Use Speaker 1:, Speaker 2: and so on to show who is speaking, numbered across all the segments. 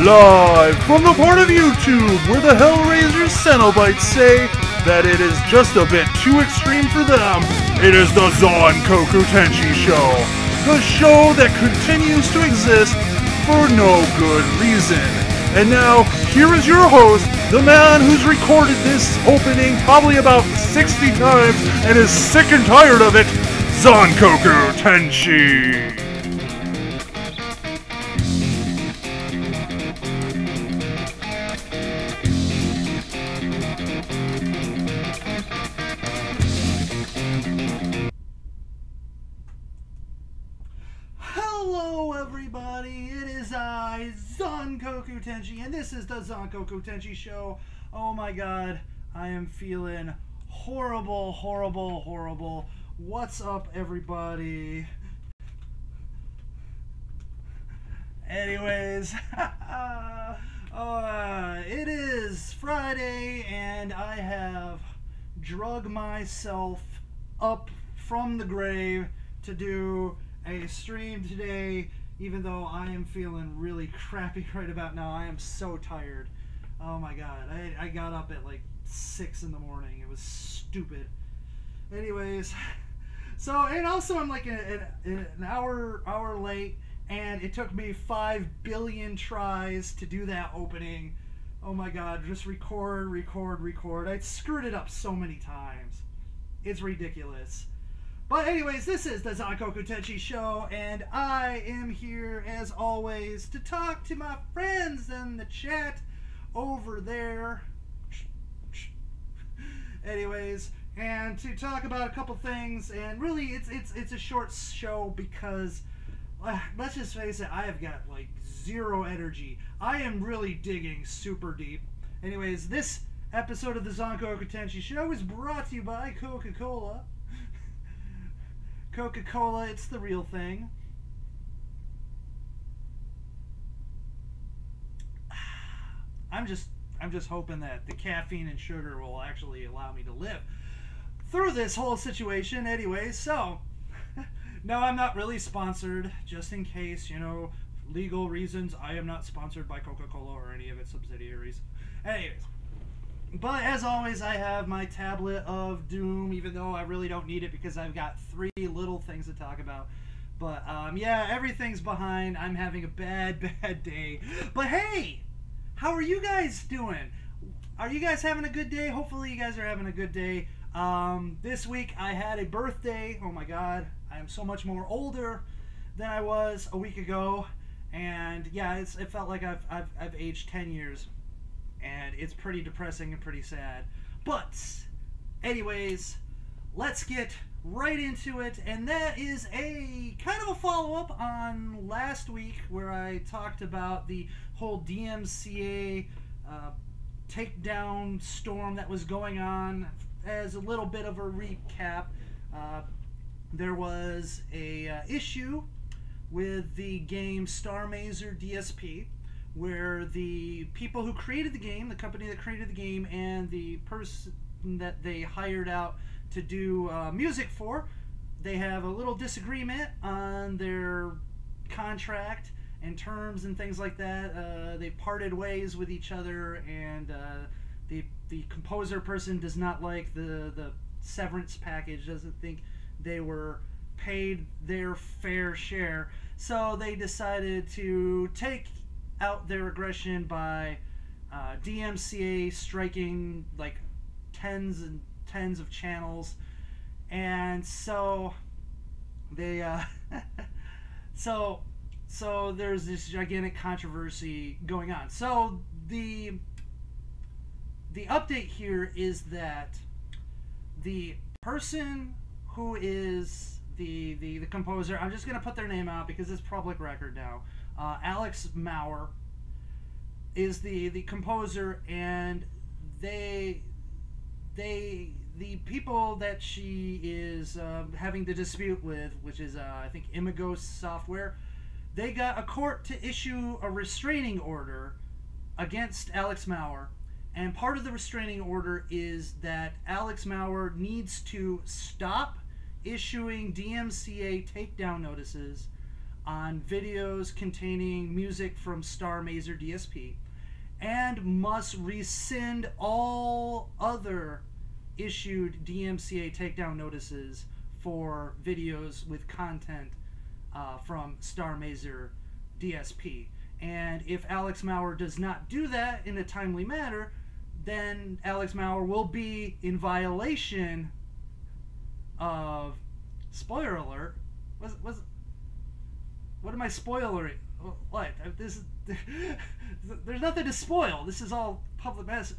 Speaker 1: Live from the part of YouTube where the Hellraiser Cenobites say that it is just a bit too extreme for them, it is the Zankoku Tenshi Show. The show that continues to exist for no good reason. And now, here is your host, the man who's recorded this opening probably about 60 times and is sick and tired of it, Zankoku Tenshi.
Speaker 2: Hello everybody, it is I, Zankoku Tenshi, and this is the Zankoku Tenshi Show. Oh my god, I am feeling horrible. What's up everybody? Anyways, it is Friday and I have drug myself up from the grave to do a stream today, even though I am feeling really crappy right about now. I am so tired. Oh my god, I got up at like 6 in the morning. It was stupid. Anyways, so, and also I'm like an hour late, and it took me 5 billion tries to do that opening. Oh my god, just record. I screwed it up so many times. It's ridiculous. But anyways, this is the Zankoku Tenshi Show, and I am here, as always, to talk to my friends in the chat over there. Anyways, and to talk about a couple things, and really, it's a short show because, let's just face it, I have got, like, zero energy. I am really digging super deep. Anyways, this episode of the Zankoku Tenshi Show is brought to you by Coca-Cola. Coca-Cola, it's the real thing. I'm just hoping that the caffeine and sugar will actually allow me to live through this whole situation. Anyway, so no, I'm not really sponsored, just in case, you know, legal reasons. I am not sponsored by Coca-Cola or any of its subsidiaries. Anyways, but as always, I have my tablet of doom, even though I really don't need it because I've got 3 little things to talk about. But yeah, everything's behind. I'm having a bad day. But hey, how are you guys doing? Are you guys having a good day? Hopefully you guys are having a good day. This week I had a birthday. Oh my god, I am so much more older than I was a week ago. And yeah, it felt like I've aged 10 years. And it's pretty depressing and pretty sad. But, anyways, let's get right into it. And that is a kind of a follow-up on last week where I talked about the whole DMCA takedown storm that was going on. As a little bit of a recap, there was a issue with the game Star Mazer DSP, where the people who created the game, the company that created the game, and the person that they hired out to do music for, they have a little disagreement on their contract and terms and things like that. They parted ways with each other, and the composer person does not like the severance package, doesn't think they were paid their fair share, so they decided to take out their aggression by DMCA striking like tens and tens of channels, and so they so there's this gigantic controversy going on. So the update here is that the person who is the composer, I'm just gonna put their name out because it's public record now. Alex Mauer is the composer, and the people that she is having the dispute with, which is I think Imagos Software, they got a court to issue a restraining order against Alex Mauer, and part of the restraining order is that Alex Mauer needs to stop issuing DMCA takedown notices on videos containing music from Star Mazer DSP, and must rescind all other issued DMCA takedown notices for videos with content from Star Mazer DSP. And if Alex Maurer does not do that in a timely manner, then Alex Maurer will be in violation of, spoiler alert, what am I spoiling? What? There's nothing to spoil. This is all public mess.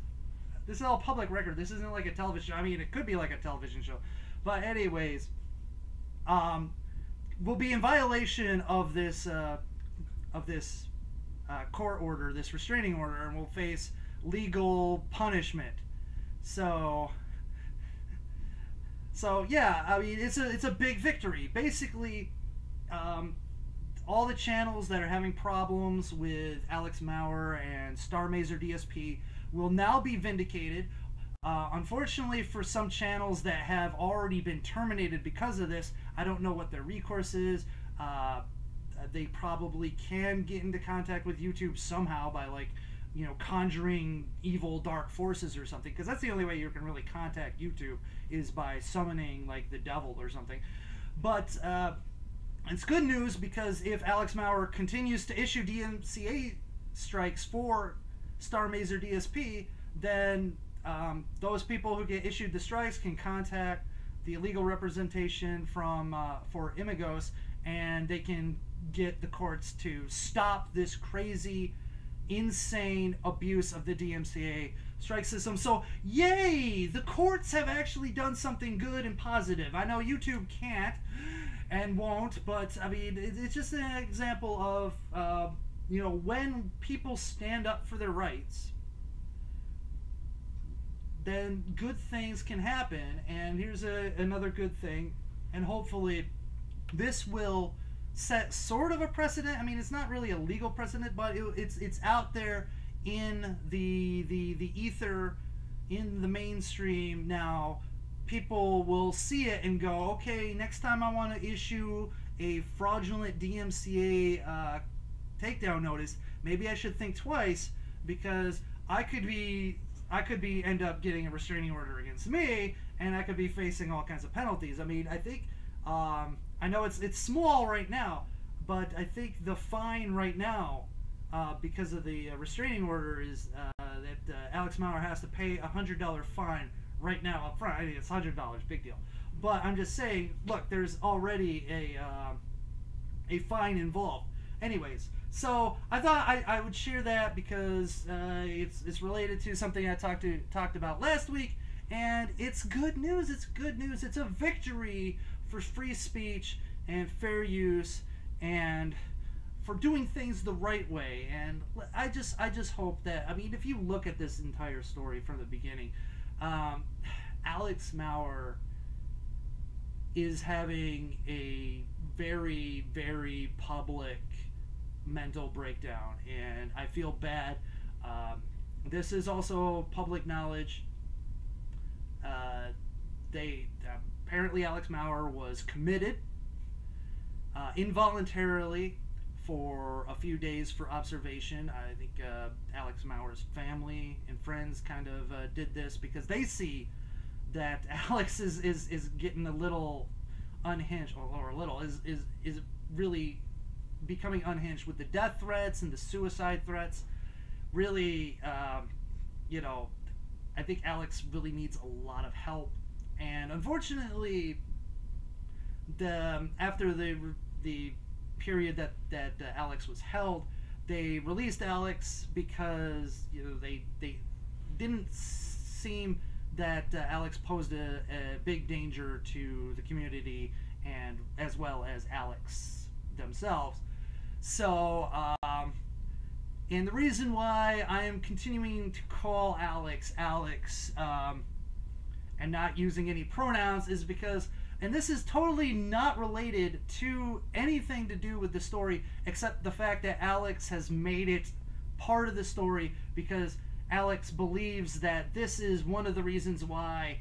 Speaker 2: This is all public record. This isn't like a television show. I mean, it could be like a television show. But anyways, we'll be in violation of this court order, this restraining order, and we'll face legal punishment. So yeah, I mean, it's a big victory. Basically, all the channels that are having problems with Alex Maurer and Star Mazer DSP will now be vindicated. Unfortunately, for some channels that have already been terminated because of this, I don't know what their recourse is. They probably can get into contact with YouTube somehow by, like, you know, conjuring evil dark forces or something, because that's the only way you can really contact YouTube, is by summoning, like, the devil or something. But it's good news, because if Alex Maurer continues to issue DMCA strikes for Star Mazer DSP, then those people who get issued the strikes can contact the legal representation from for Imagos, and they can get the courts to stop this crazy, insane abuse of the DMCA strike system. So yay, the courts have actually done something good and positive. I know YouTube can't and won't, but I mean, it's just an example of you know, when people stand up for their rights, then good things can happen. And here's another good thing, and hopefully this will set sort of a precedent. I mean, it's not really a legal precedent, but it's out there in the ether, in the mainstream now. People will see it and go, okay, next time I want to issue a fraudulent DMCA takedown notice, maybe I should think twice, because I could end up getting a restraining order against me, and I could be facing all kinds of penalties. I mean, I think I know it's small right now, but I think the fine right now, because of the restraining order, is that Alex Maurer has to pay a $100 fine right now up front. I think it's $100, big deal. But I'm just saying, look, there's already a fine involved. Anyways, so I thought I would share that, because it's related to something I talked about last week, and it's good news. It's good news. It's a victory for free speech and fair use, and for doing things the right way. And I just hope that, I mean, if you look at this entire story from the beginning, Alex Maurer is having a very, very public mental breakdown, and I feel bad. This is also public knowledge. Apparently Alex Maurer was committed involuntarily for a few days for observation. I think Alex Maurer's family and friends kind of did this because they see that Alex is getting a little unhinged, or a little is really becoming unhinged with the death threats and the suicide threats. Really, you know, I think Alex really needs a lot of help. And unfortunately, after the period that Alex was held, they released Alex because, you know, they didn't seem that Alex posed a big danger to the community, and as well as Alex themselves. So, and the reason why I am continuing to call Alex, and not using any pronouns, is because, and this is totally not related to anything to do with the story, except the fact that Alex has made it part of the story, because Alex believes that this is one of the reasons why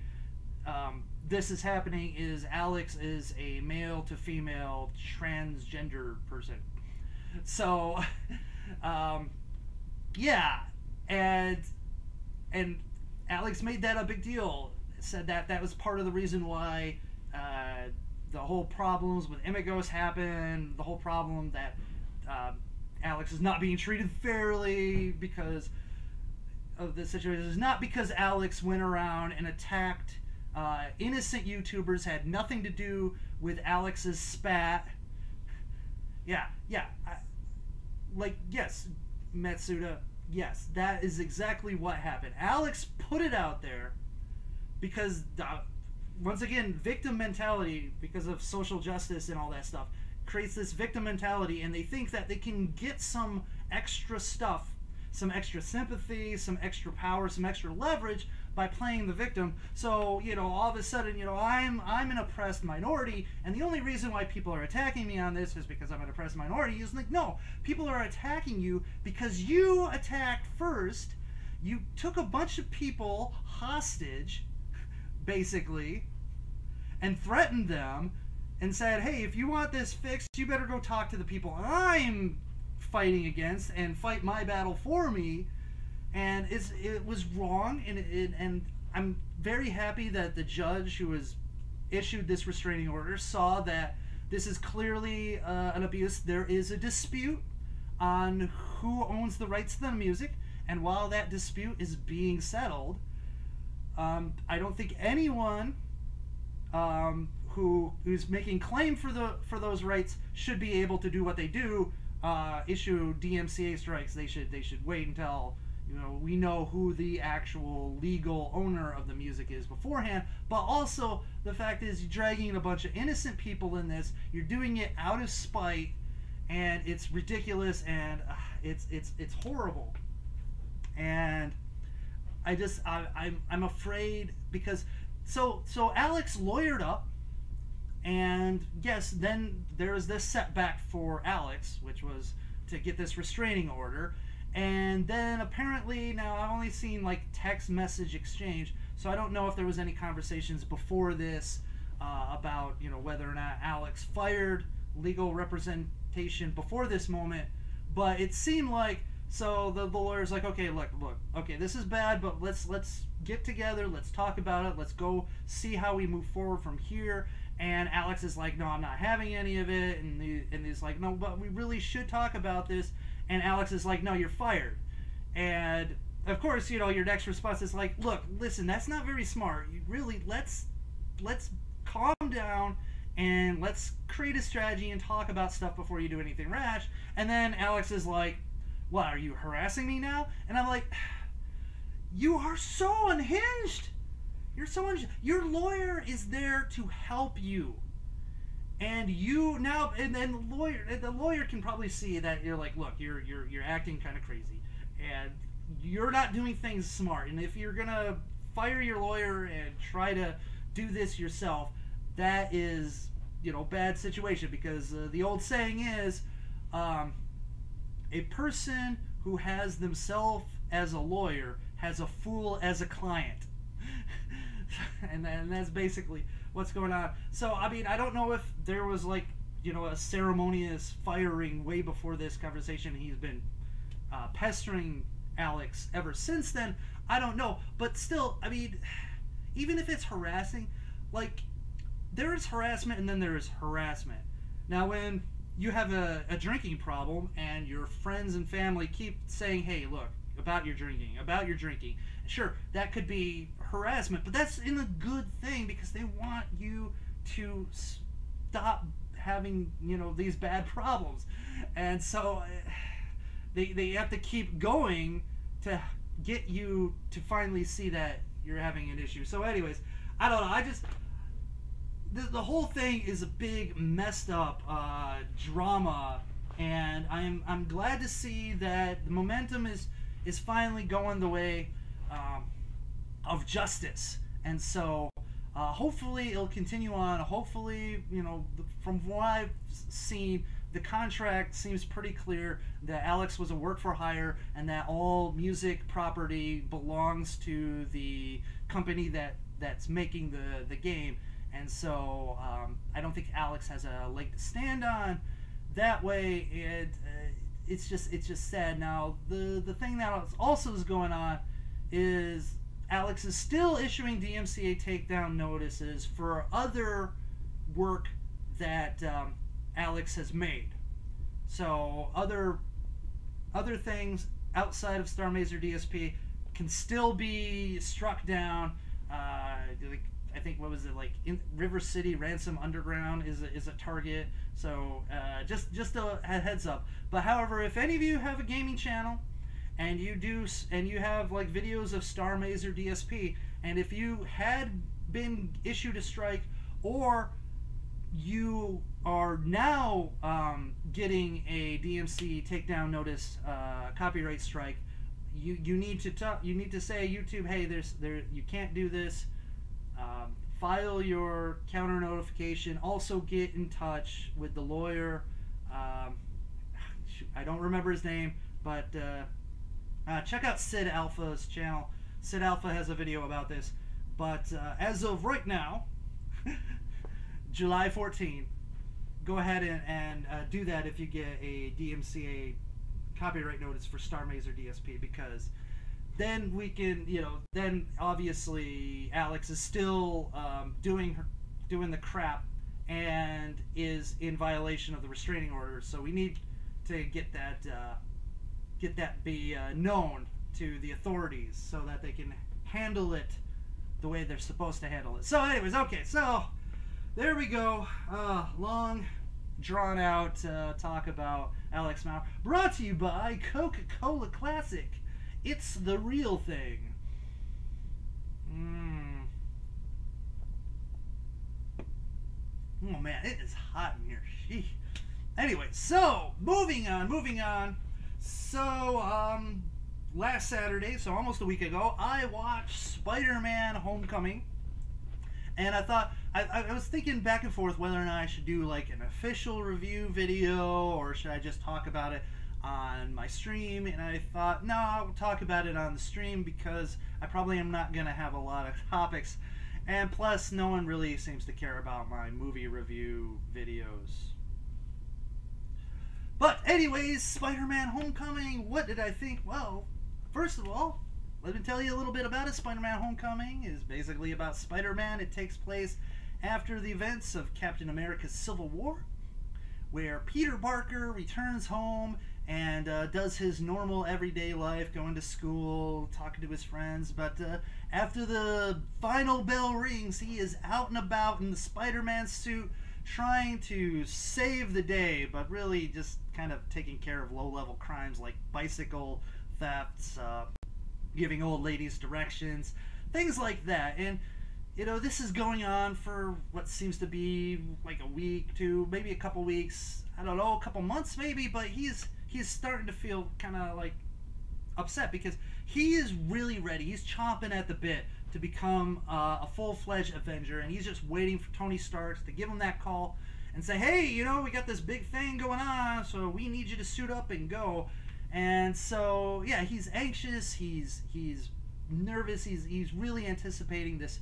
Speaker 2: this is happening is Alex is a male to female transgender person. So, yeah, and Alex made that a big deal. Said that was part of the reason why the whole problems with Imagos happened. The whole problem that Alex is not being treated fairly because of the situation is not because Alex went around and attacked innocent YouTubers, had nothing to do with Alex's spat. Yeah, yes, Matsuda, yes, that is exactly what happened. Alex put it out there because, once again, victim mentality, because of social justice and all that stuff, creates this victim mentality, and they think that they can get some extra stuff, some extra sympathy, some extra power, some extra leverage by playing the victim. So, all of a sudden, I'm an oppressed minority, and the only reason why people are attacking me on this is because I'm an oppressed minority. Is like, no, people are attacking you because you attacked first. You took a bunch of people hostage, basically, and threatened them and said, hey, if you want this fixed, you better go talk to the people I'm fighting against and fight my battle for me. And it was wrong, and I'm very happy that the judge who has issued this restraining order saw that this is clearly an abuse. There is a dispute on who owns the rights to the music, and while that dispute is being settled, I don't think anyone who's making claim for those rights should be able to do what they do, issue DMCA strikes. They should wait until we know who the actual legal owner of the music is beforehand. But also, the fact is, you're dragging a bunch of innocent people in this. You're doing it out of spite, and it's ridiculous, and it's horrible. And I'm afraid because so Alex lawyered up, and yes, then there was this setback for Alex, which was to get this restraining order. And then apparently, now I've only seen like text message exchange, so I don't know if there was any conversations before this about whether or not Alex fired legal representation before this moment. But it seemed like, so the lawyer's like, okay, look, okay, this is bad, but let's get together, let's talk about it, let's go see how we move forward from here. And Alex is like, no, I'm not having any of it, and he's like, no, but we really should talk about this. And Alex is like, no, you're fired. And of course, your next response is like, look, listen, that's not very smart. You really, let's calm down and let's create a strategy and talk about stuff before you do anything rash. And then Alex is like, what, are you harassing me now? And I'm like, you are so unhinged. You're so unhinged. Your lawyer is there to help you. And you now, and then the lawyer can probably see that you're like, look, you're acting kind of crazy, and you're not doing things smart. And if you're gonna fire your lawyer and try to do this yourself, that is, bad situation, because the old saying is, a person who has themselves as a lawyer has a fool as a client. and that's basically what's going on. So, I mean, I don't know if there was like, a ceremonious firing way before this conversation. He's been pestering Alex ever since then. I don't know. But still, I mean, even if it's harassing, like, there is harassment and then there is harassment. Now, when you have a drinking problem and your friends and family keep saying, hey, look, about your drinking, sure, that could be harassment, but that's in a good thing because they want you to stop having, these bad problems. And so they have to keep going to get you to finally see that you're having an issue. So anyways, I don't know, the whole thing is a big messed up drama, and I'm glad to see that the momentum is finally going the way of justice. And so hopefully it'll continue on. Hopefully, from what I've seen, the contract seems pretty clear that Alex was a work for hire and that all music property belongs to the company that that's making the game, and so I don't think Alex has a leg to stand on. That way, it's just sad. Now the thing that also is going on is Alex is still issuing DMCA takedown notices for other work that Alex has made. So other things outside of Star Mazer DSP can still be struck down. I think, what was it, like in River City Ransom Underground is a target. So just a heads up. But however, if any of you have a gaming channel and you have like videos of Star Mazer DSP, and if you had been issued a strike, or you are now getting a DMC takedown notice, copyright strike, you need to say YouTube, hey, you can't do this. File your counter notification. Also get in touch with the lawyer. I don't remember his name, but check out Sid Alpha's channel. Sid Alpha has a video about this. But as of right now, July 14, go ahead and do that if you get a DMCA copyright notice for Star Mazer DSP, because then we can, then obviously Alex is still doing the crap and is in violation of the restraining order. So we need to get that be known to the authorities so that they can handle it the way they're supposed to handle it. So anyways, okay, so there we go. Long drawn out talk about Alex Maurer, brought to you by Coca-Cola Classic. It's the real thing. Oh man, it is hot in here. Sheesh. Anyway, so moving on. So last Saturday, so almost a week ago, I watched Spider-Man Homecoming, and I thought I was thinking back and forth whether or not I should do like an official review video, or should I just talk about it on my stream. And I thought, no, I'll talk about it on the stream, because I probably am not going to have a lot of topics, and plus no one really seems to care about my movie review videos. But anyways, Spider-Man Homecoming, what did I think? Well, first of all, let me tell you a little bit about it. Spider-Man Homecoming is basically about Spider-Man. It takes place after the events of Captain America's Civil War, where Peter Parker returns home and does his normal everyday life, going to school, talking to his friends. But after the final bell rings, he is out and about in the Spider-Man suit, trying to save the day, but really just kind of taking care of low-level crimes like bicycle thefts, giving old ladies directions, things like that. And this is going on for what seems to be like a week to maybe a couple weeks, I don't know, a couple months maybe, but he's starting to feel kind of like upset, because he is really ready. He's chomping at the bit to become a full-fledged Avenger, and he's just waiting for Tony Stark to give him that call and say, hey, we got this big thing going on, so we need you to suit up and go. And so, yeah, he's anxious, he's nervous, he's really anticipating this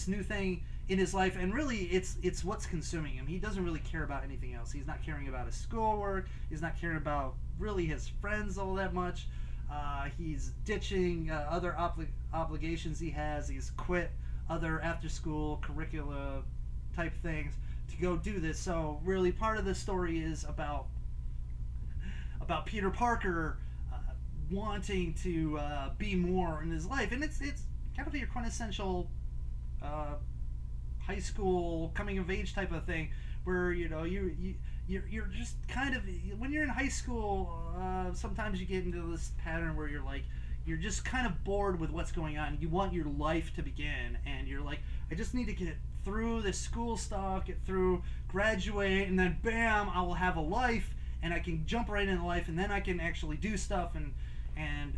Speaker 2: new thing in his life, and really it's what's consuming him. He doesn't really care about anything else. He's not caring about his schoolwork, he's not caring about really his friends all that much. He's ditching other obligations he has. He's quit other after-school curricula type things to go do this. So really part of the story is about Peter Parker wanting to be more in his life, and it's kind of your quintessential high school coming of age type of thing, where you're just kind of, when you're in high school, sometimes you get into this pattern where you're just kind of bored with what's going on. You want your life to begin, and you're like, I just need to get through this school stuff, get through, graduate, and then bam, I will have a life, and I can jump right into life, and then I can actually do stuff, and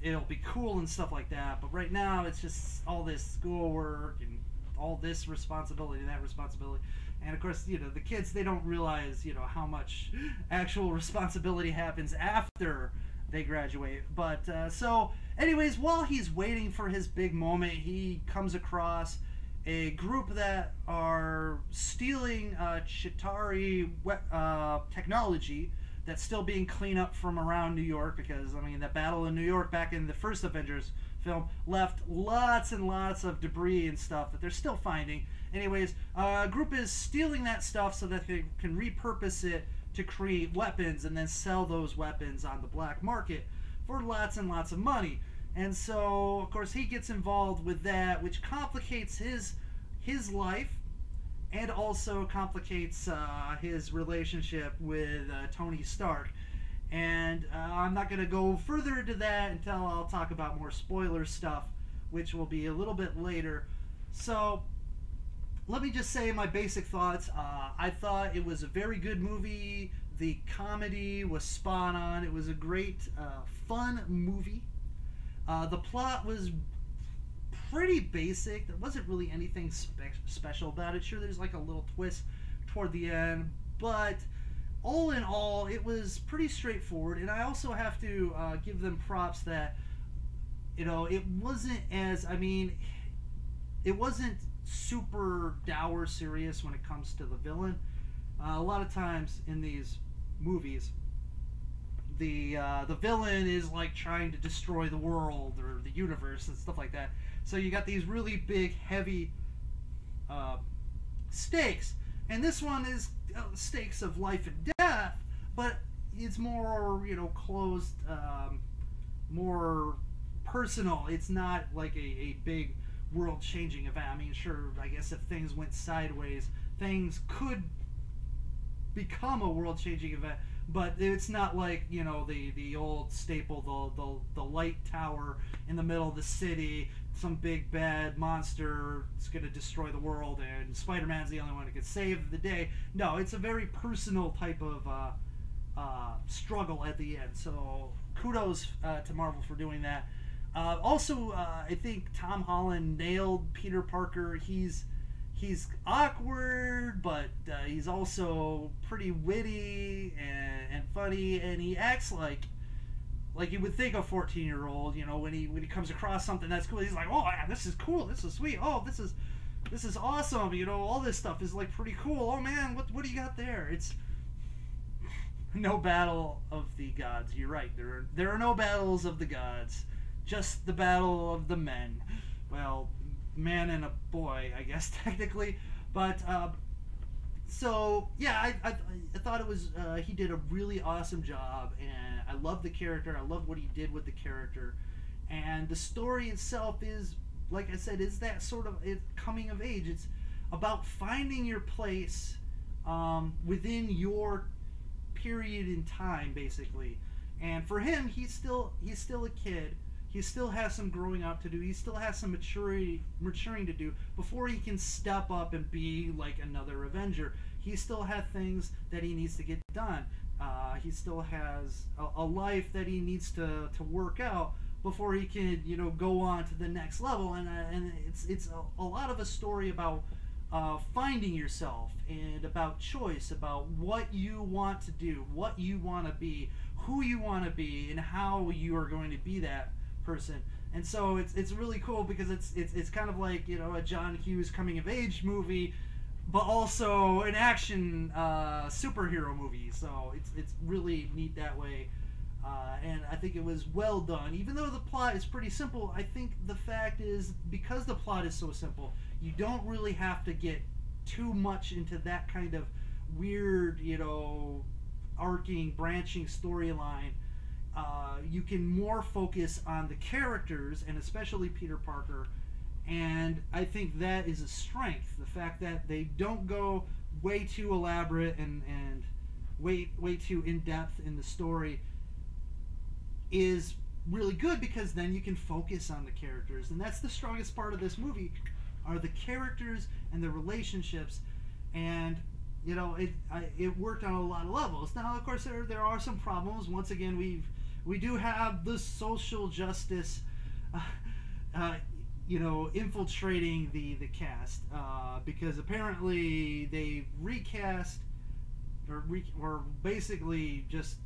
Speaker 2: it'll be cool and stuff like that. But right now, it's just all this schoolwork and all this responsibility and that responsibility. And of course, the kids, they don't realize, how much actual responsibility happens after they graduate. But so anyways, while he's waiting for his big moment, he comes across a group that are stealing Chitauri technology that's still being cleaned up from around New York, because I mean the battle in New York back in the first Avengers film left lots and lots of debris and stuff that they're still finding. Anyways, a group is stealing that stuff so that they can repurpose it to create weapons and then sell those weapons on the black market for lots and lots of money. And so, of course, he gets involved with that, which complicates his life and also complicates his relationship with Tony Stark. And I'm not going to go further into that until I'll talk about more spoiler stuff, which will be a little bit later. So, let me just say my basic thoughts. I thought it was a very good movie. The comedy was spot on. It was a great, fun movie. The plot was pretty basic. There wasn't really anything special about it. Sure, there's like a little twist toward the end, but all in all, it was pretty straightforward. And I also have to give them props that, you know, it wasn't it wasn't super dour serious when it comes to the villain. A lot of times in these movies, the villain is like trying to destroy the world or the universe and stuff like that. So you got these really big, heavy stakes, and this one is stakes of life and death, but it's more, you know, closed, more personal. It's not like a big world-changing event. I mean, sure, I guess if things went sideways, things could become a world-changing event, but it's not like, you know, the old staple, the light tower in the middle of the city, some big bad monster is going to destroy the world, and Spider-Man's the only one who can save the day. No, it's a very personal type of struggle at the end. So kudos to Marvel for doing that. Also, I think Tom Holland nailed Peter Parker. He's awkward, but he's also pretty witty and funny, and he acts like you would think a 14-year-old. You know, when he comes across something that's cool, he's like, oh yeah, this is cool, this is sweet, oh this is awesome. You know, all this stuff is like pretty cool. Oh man, what do you got there? It's no battle of the gods. You're right. There are no battles of the gods. Just the battle of the men. Well, man and a boy, I guess, technically. But, so, yeah, I thought it was, he did a really awesome job, and I love the character. I love what he did with the character. And the story itself is, like I said, is that sort of coming of age. It's about finding your place within your period in time, basically. And for him, he's still a kid. He still has some growing up to do. He still has some maturing to do before he can step up and be like another Avenger. He still has things that he needs to get done. He still has a life that he needs to work out before he can, you know, go on to the next level. And it's a lot of a story about finding yourself and about choice, about what you want to do, what you want to be, who you want to be, and how you are going to be that person. And so it's really cool because it's kind of like, you know, a John Hughes coming of age movie, but also an action superhero movie. So it's really neat that way, and I think it was well done. Even though the plot is pretty simple, I think the fact is, because the plot is so simple, you don't really have to get too much into that kind of weird, you know, arcing, branching storyline. You can more focus on the characters, and especially Peter Parker, and I think that is a strength. The fact that they don't go way too elaborate and way too in-depth in the story is really good, because then you can focus on the characters, and that's the strongest part of this movie, are the characters and the relationships. And you know, it worked on a lot of levels. Now, of course, there are some problems. Once again, we do have the social justice, you know, infiltrating the cast, because apparently they recast or basically just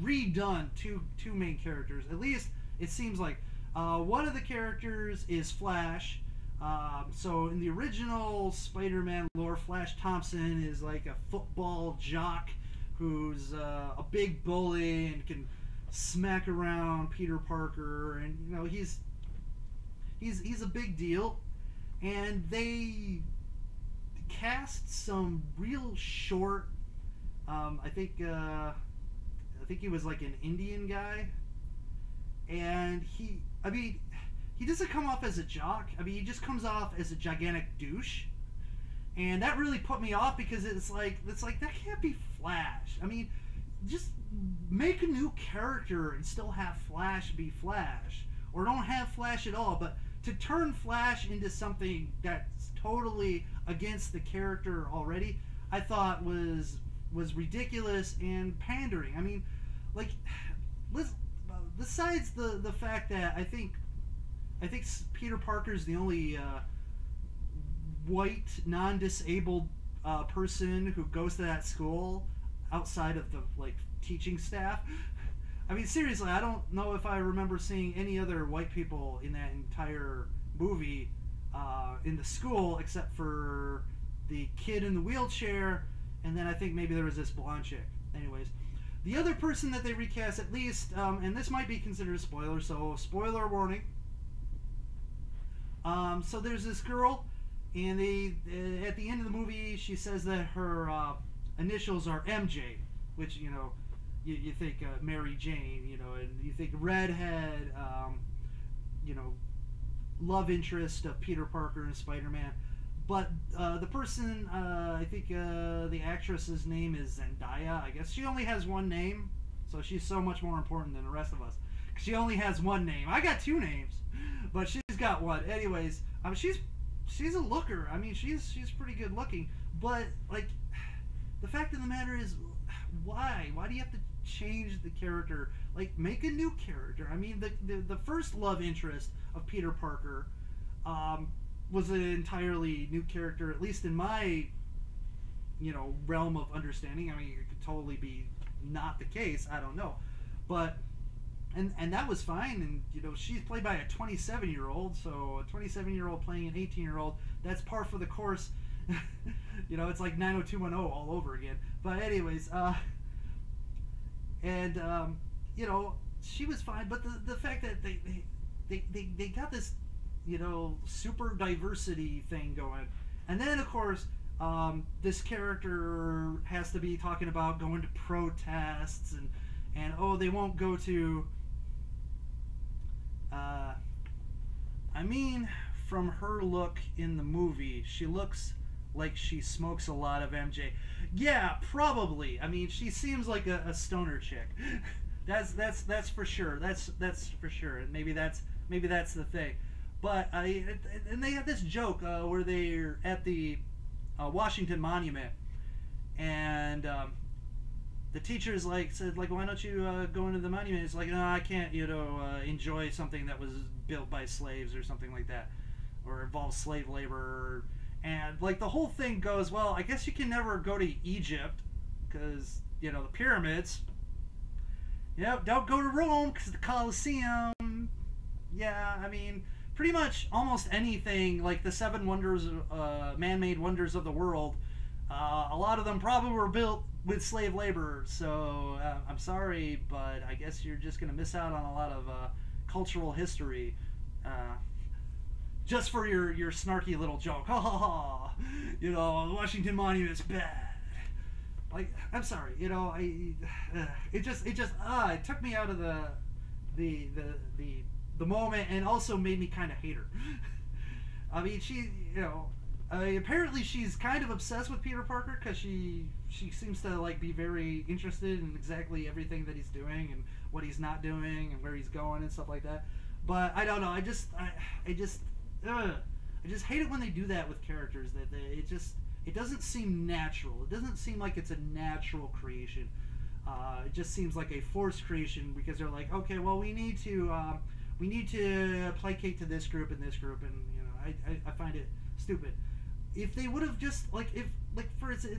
Speaker 2: redone two main characters. At least it seems like one of the characters is Flash. So in the original Spider-Man lore, Flash Thompson is like a football jock who's a big bully and can smack around Peter Parker, and you know he's a big deal. And they cast some real short. I think he was like an Indian guy, and he doesn't come off as a jock. I mean, he just comes off as a gigantic douche, and that really put me off because it's like that can't be Flash. I mean, just make a new character and still have Flash be Flash, or don't have Flash at all. But to turn Flash into something that's totally against the character already, I thought was ridiculous and pandering. I mean, like, besides the fact that I think Peter Parker's the only white, non-disabled person who goes to that school outside of the like teaching staff. I mean, seriously, I don't know if I remember seeing any other white people in that entire movie in the school except for the kid in the wheelchair, and then I think maybe there was this blonde chick. Anyways, the other person that they recast, at least, and this might be considered a spoiler, so spoiler warning. So there's this girl, and at the end of the movie, she says that her initials are MJ, which, you know, you think Mary Jane, you know, and you think redhead, you know, love interest of Peter Parker and Spider-Man. But the person, I think the actress's name is Zendaya. I guess she only has one name, so she's so much more important than the rest of us. She only has one name. I got two names, but she's got one. Anyways, she's a looker. I mean, she's pretty good looking. But like, the fact of the matter is, why? Why do you have to change the character? Like, make a new character. I mean, the first love interest of Peter Parker was an entirely new character, at least in my, you know, realm of understanding. I mean, it could totally be not the case. I don't know, but and that was fine. And you know, she's played by a 27-year-old, so a 27-year-old playing an 18-year-old, that's par for the course. You know, it's like 90210 all over again. But anyways, you know, she was fine. But the fact that they got this, you know, super diversity thing going, and then of course this character has to be talking about going to protests, and oh, they won't go to I mean, from her look in the movie, she looks like she smokes a lot of MJ. Yeah, probably. I mean, she seems like a stoner chick. That's for sure. That's for sure. And maybe that's the thing. But and they have this joke where they're at the Washington Monument, and the teacher's like said, like, why don't you go into the monument? It's like, no, I can't, you know, enjoy something that was built by slaves or something like that, or involves slave labor. And like the whole thing goes, well, I guess you can never go to Egypt because, you know, the pyramids. Yeah, don't go to Rome because the Colosseum. Yeah, I mean, pretty much almost anything like the seven wonders, man-made wonders of the world. A lot of them probably were built with slave labor. So I'm sorry, but I guess you're just gonna miss out on a lot of cultural history. Just for your snarky little joke. Ha ha ha. You know, the Washington Monument's bad. Like, I'm sorry, you know, it took me out of the moment, and also made me kind of hate her. I mean, she, you know, apparently she's kind of obsessed with Peter Parker because she seems to like be very interested in exactly everything that he's doing and what he's not doing and where he's going and stuff like that. But I don't know. I just hate it when they do that with characters. It doesn't seem natural. It doesn't seem like it's a natural creation. It just seems like a forced creation because they're like, okay, well, we need to placate to this group and this group, and you know, I find it stupid. If they would have just if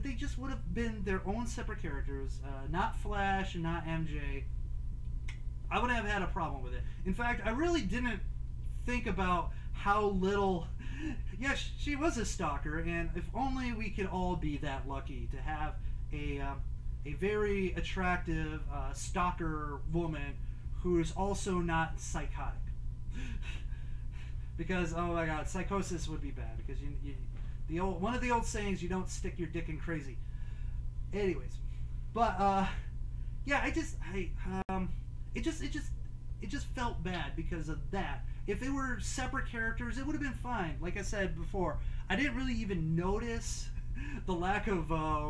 Speaker 2: they just would have been their own separate characters, not Flash and not MJ, I wouldn't have had a problem with it. In fact, I really didn't think about how little Yeah, she was a stalker, and if only we could all be that lucky to have a very attractive stalker woman who is also not psychotic. Because oh my God, psychosis would be bad. Because one of the old sayings, you don't stick your dick in crazy. Anyways, but yeah, it just felt bad because of that. If they were separate characters, it would have been fine. Like I said before, I didn't really even notice the lack of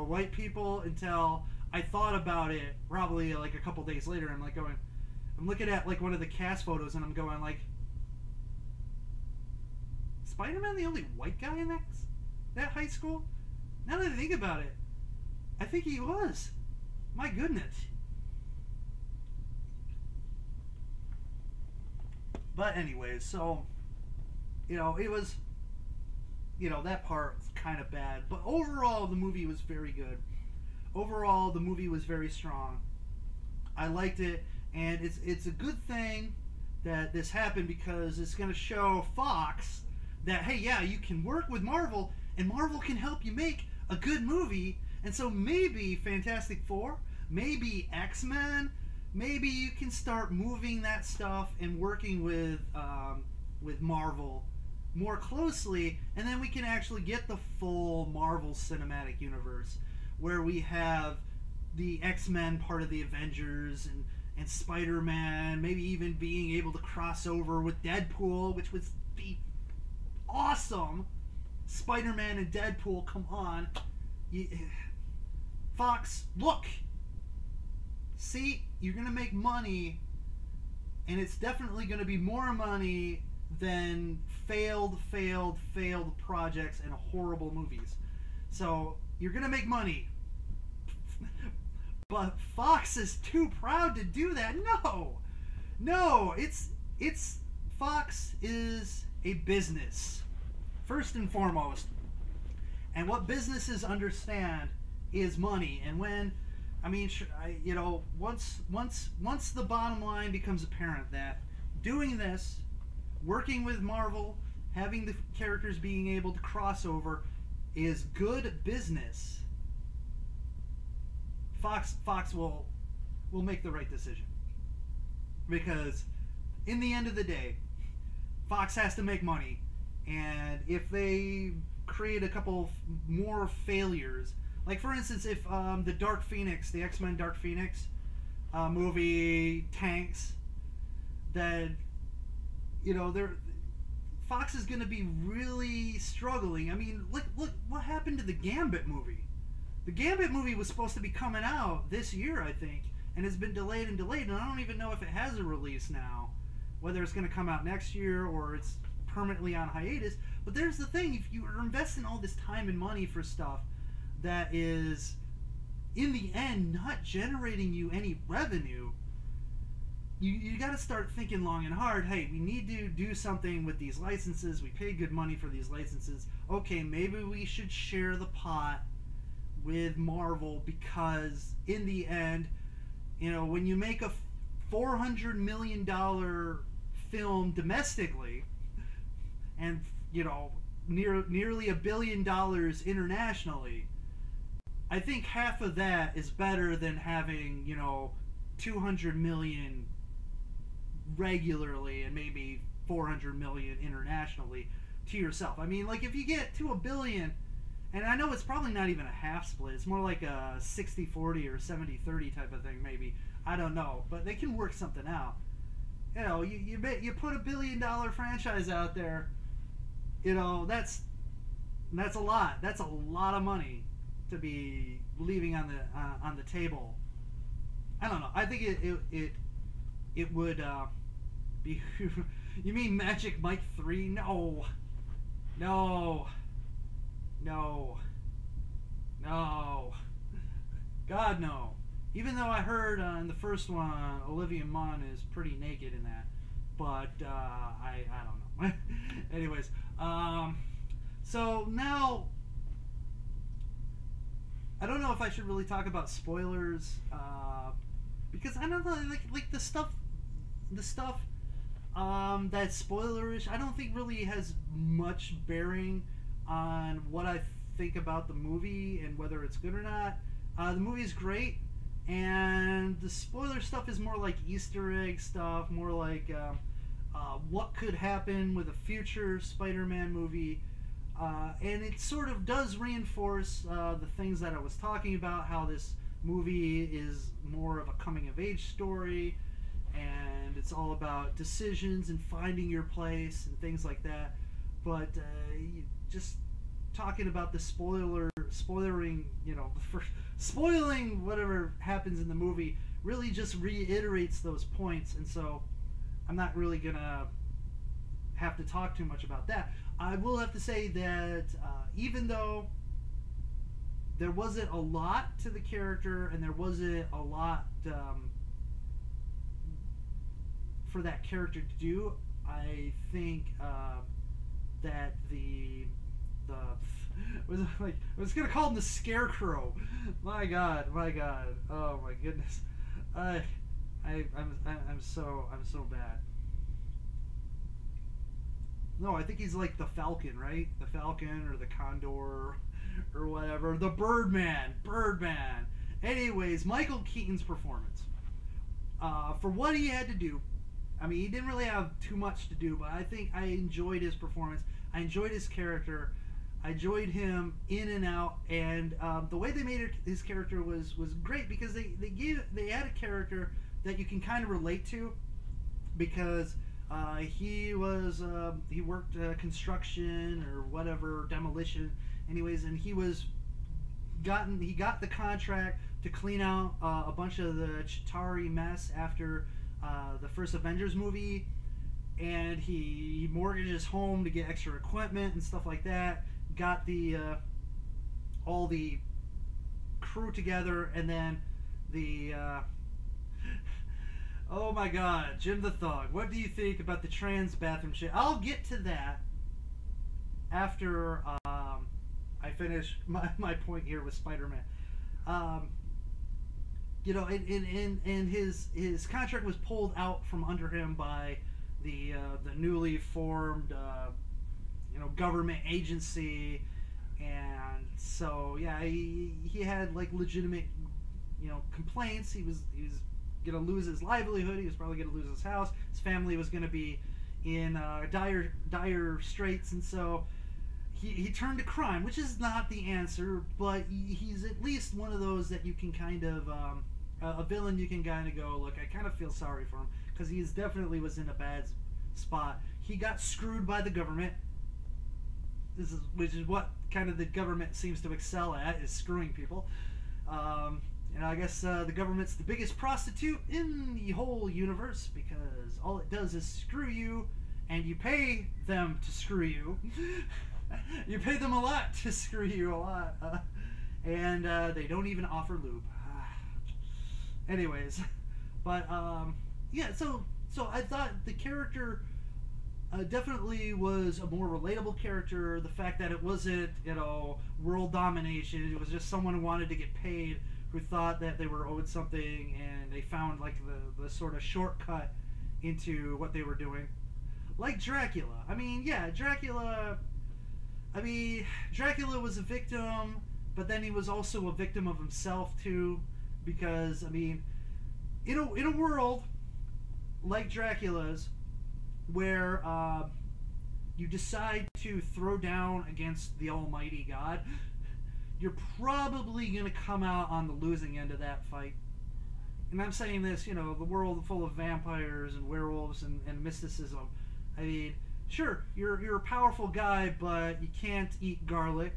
Speaker 2: white people until I thought about it probably like a couple days later. I'm like going, I'm looking at like one of the cast photos and I'm going like, Spider-Man the only white guy in that high school? Now that I think about it, I think he was. My goodness. But anyways, so, you know, it was, you know, that part's kind of bad. But overall, the movie was very good. Overall, the movie was very strong. I liked it, and it's a good thing that this happened because it's going to show Fox that, hey, yeah, you can work with Marvel, and Marvel can help you make a good movie. And so maybe Fantastic Four, maybe X-Men, maybe you can start moving that stuff and working with Marvel more closely, and then we can actually get the full Marvel Cinematic Universe, where we have the X-Men part of the Avengers and Spider-Man, maybe even being able to cross over with Deadpool, which would be awesome. Spider-Man and Deadpool, come on. Fox, look! See, you're going to make money, and it's definitely going to be more money than failed projects and horrible movies. So, you're going to make money. But Fox is too proud to do that. No, it's Fox is a business, first and foremost. And what businesses understand is money. And when I mean, you know, once the bottom line becomes apparent that doing this, working with Marvel, having the characters being able to cross over is good business, Fox will make the right decision. Because in the end of the day, Fox has to make money, and if they create a couple more failures, like for instance, if the Dark Phoenix, the X-Men Dark Phoenix movie tanks, then you know Fox is going to be really struggling. I mean, look what happened to the Gambit movie. The Gambit movie was supposed to be coming out this year, I think, and it's been delayed, and I don't even know if it has a release now, whether it's going to come out next year or it's permanently on hiatus. But there's the thing: if you are investing all this time and money for stuff that is, in the end, not generating you any revenue, you got to start thinking long and hard. Hey, we need to do something with these licenses. We pay good money for these licenses. Okay, maybe we should share the pot with Marvel, because in the end, you know, when you make a $400 million film domestically, and you know, nearly $1 billion internationally, I think half of that is better than having, you know, 200 million regularly and maybe 400 million internationally to yourself. I mean, like, if you get to $1 billion, and I know it's probably not even a half split, it's more like a 60-40 or 70-30 type of thing, maybe. I don't know, but they can work something out. You know, you put $1 billion franchise out there, you know, that's a lot. That's a lot of money to be leaving on the table. I don't know. I think it would be. You mean Magic Mike 3? No. God, no. Even though I heard in the first one, Olivia Munn is pretty naked in that, but I don't know. Anyways, so now I don't know if I should really talk about spoilers, because I don't know, like the stuff That spoilerish, I don't think really has much bearing on what I think about the movie and whether it's good or not. The movie is great, and the spoiler stuff is more like Easter egg stuff, more like what could happen with a future Spider-Man movie. And it sort of does reinforce the things that I was talking about, how this movie is more of a coming-of-age story, and it's all about decisions and finding your place and things like that. But just talking about the spoiling, spoiling whatever happens in the movie really just reiterates those points, and so I'm not really gonna have to talk too much about that. I will have to say that even though there wasn't a lot to the character and there wasn't a lot for that character to do, I think that the I was gonna call him the Scarecrow. My God, oh my goodness, I'm so bad. No, I think he's like the Falcon, right? The Falcon or the Condor or whatever. The Birdman. Anyways, Michael Keaton's performance. For what he had to do, I mean, he didn't really have too much to do, but I think I enjoyed his performance. I enjoyed his character. I enjoyed him in and out, and the way they made his character was great, because they had a character that you can kind of relate to, because he worked construction or whatever, demolition, anyways, and he got the contract to clean out a bunch of the Chitauri mess after the first Avengers movie, and he mortgaged his home to get extra equipment and stuff like that. Got the all the crew together, and then the oh my God, Jim the Thug, what do you think about the trans bathroom shit? I'll get to that after I finish my point here with Spider-Man. And his contract was pulled out from under him by the newly formed government agency, and so yeah, he had like legitimate complaints. He was gonna lose his livelihood. He was probably gonna lose his house. His family was gonna be in dire straits, and so he turned to crime, which is not the answer, but he's at least one of those that you can kind of a villain you can kind of go, look, I kind of feel sorry for him, because he definitely was in a bad spot. He got screwed by the government. Which is what kind of the government seems to excel at, is screwing people. I guess the government's the biggest prostitute in the whole universe, because all it does is screw you, and you pay them to screw you. You pay them a lot to screw you a lot, and they don't even offer lube. Anyways, but yeah, so I thought the character definitely was a more relatable character. The fact that it wasn't, world domination. It was just someone who wanted to get paid, who thought that they were owed something, and they found like the sort of shortcut into what they were doing. Like Dracula. I mean, yeah, Dracula was a victim, but then he was also a victim of himself too, because, I mean, in a world like Dracula's, where you decide to throw down against the almighty God, you're probably going to come out on the losing end of that fight. And I'm saying this, the world full of vampires and werewolves and mysticism. I mean, sure, you're a powerful guy, but you can't eat garlic.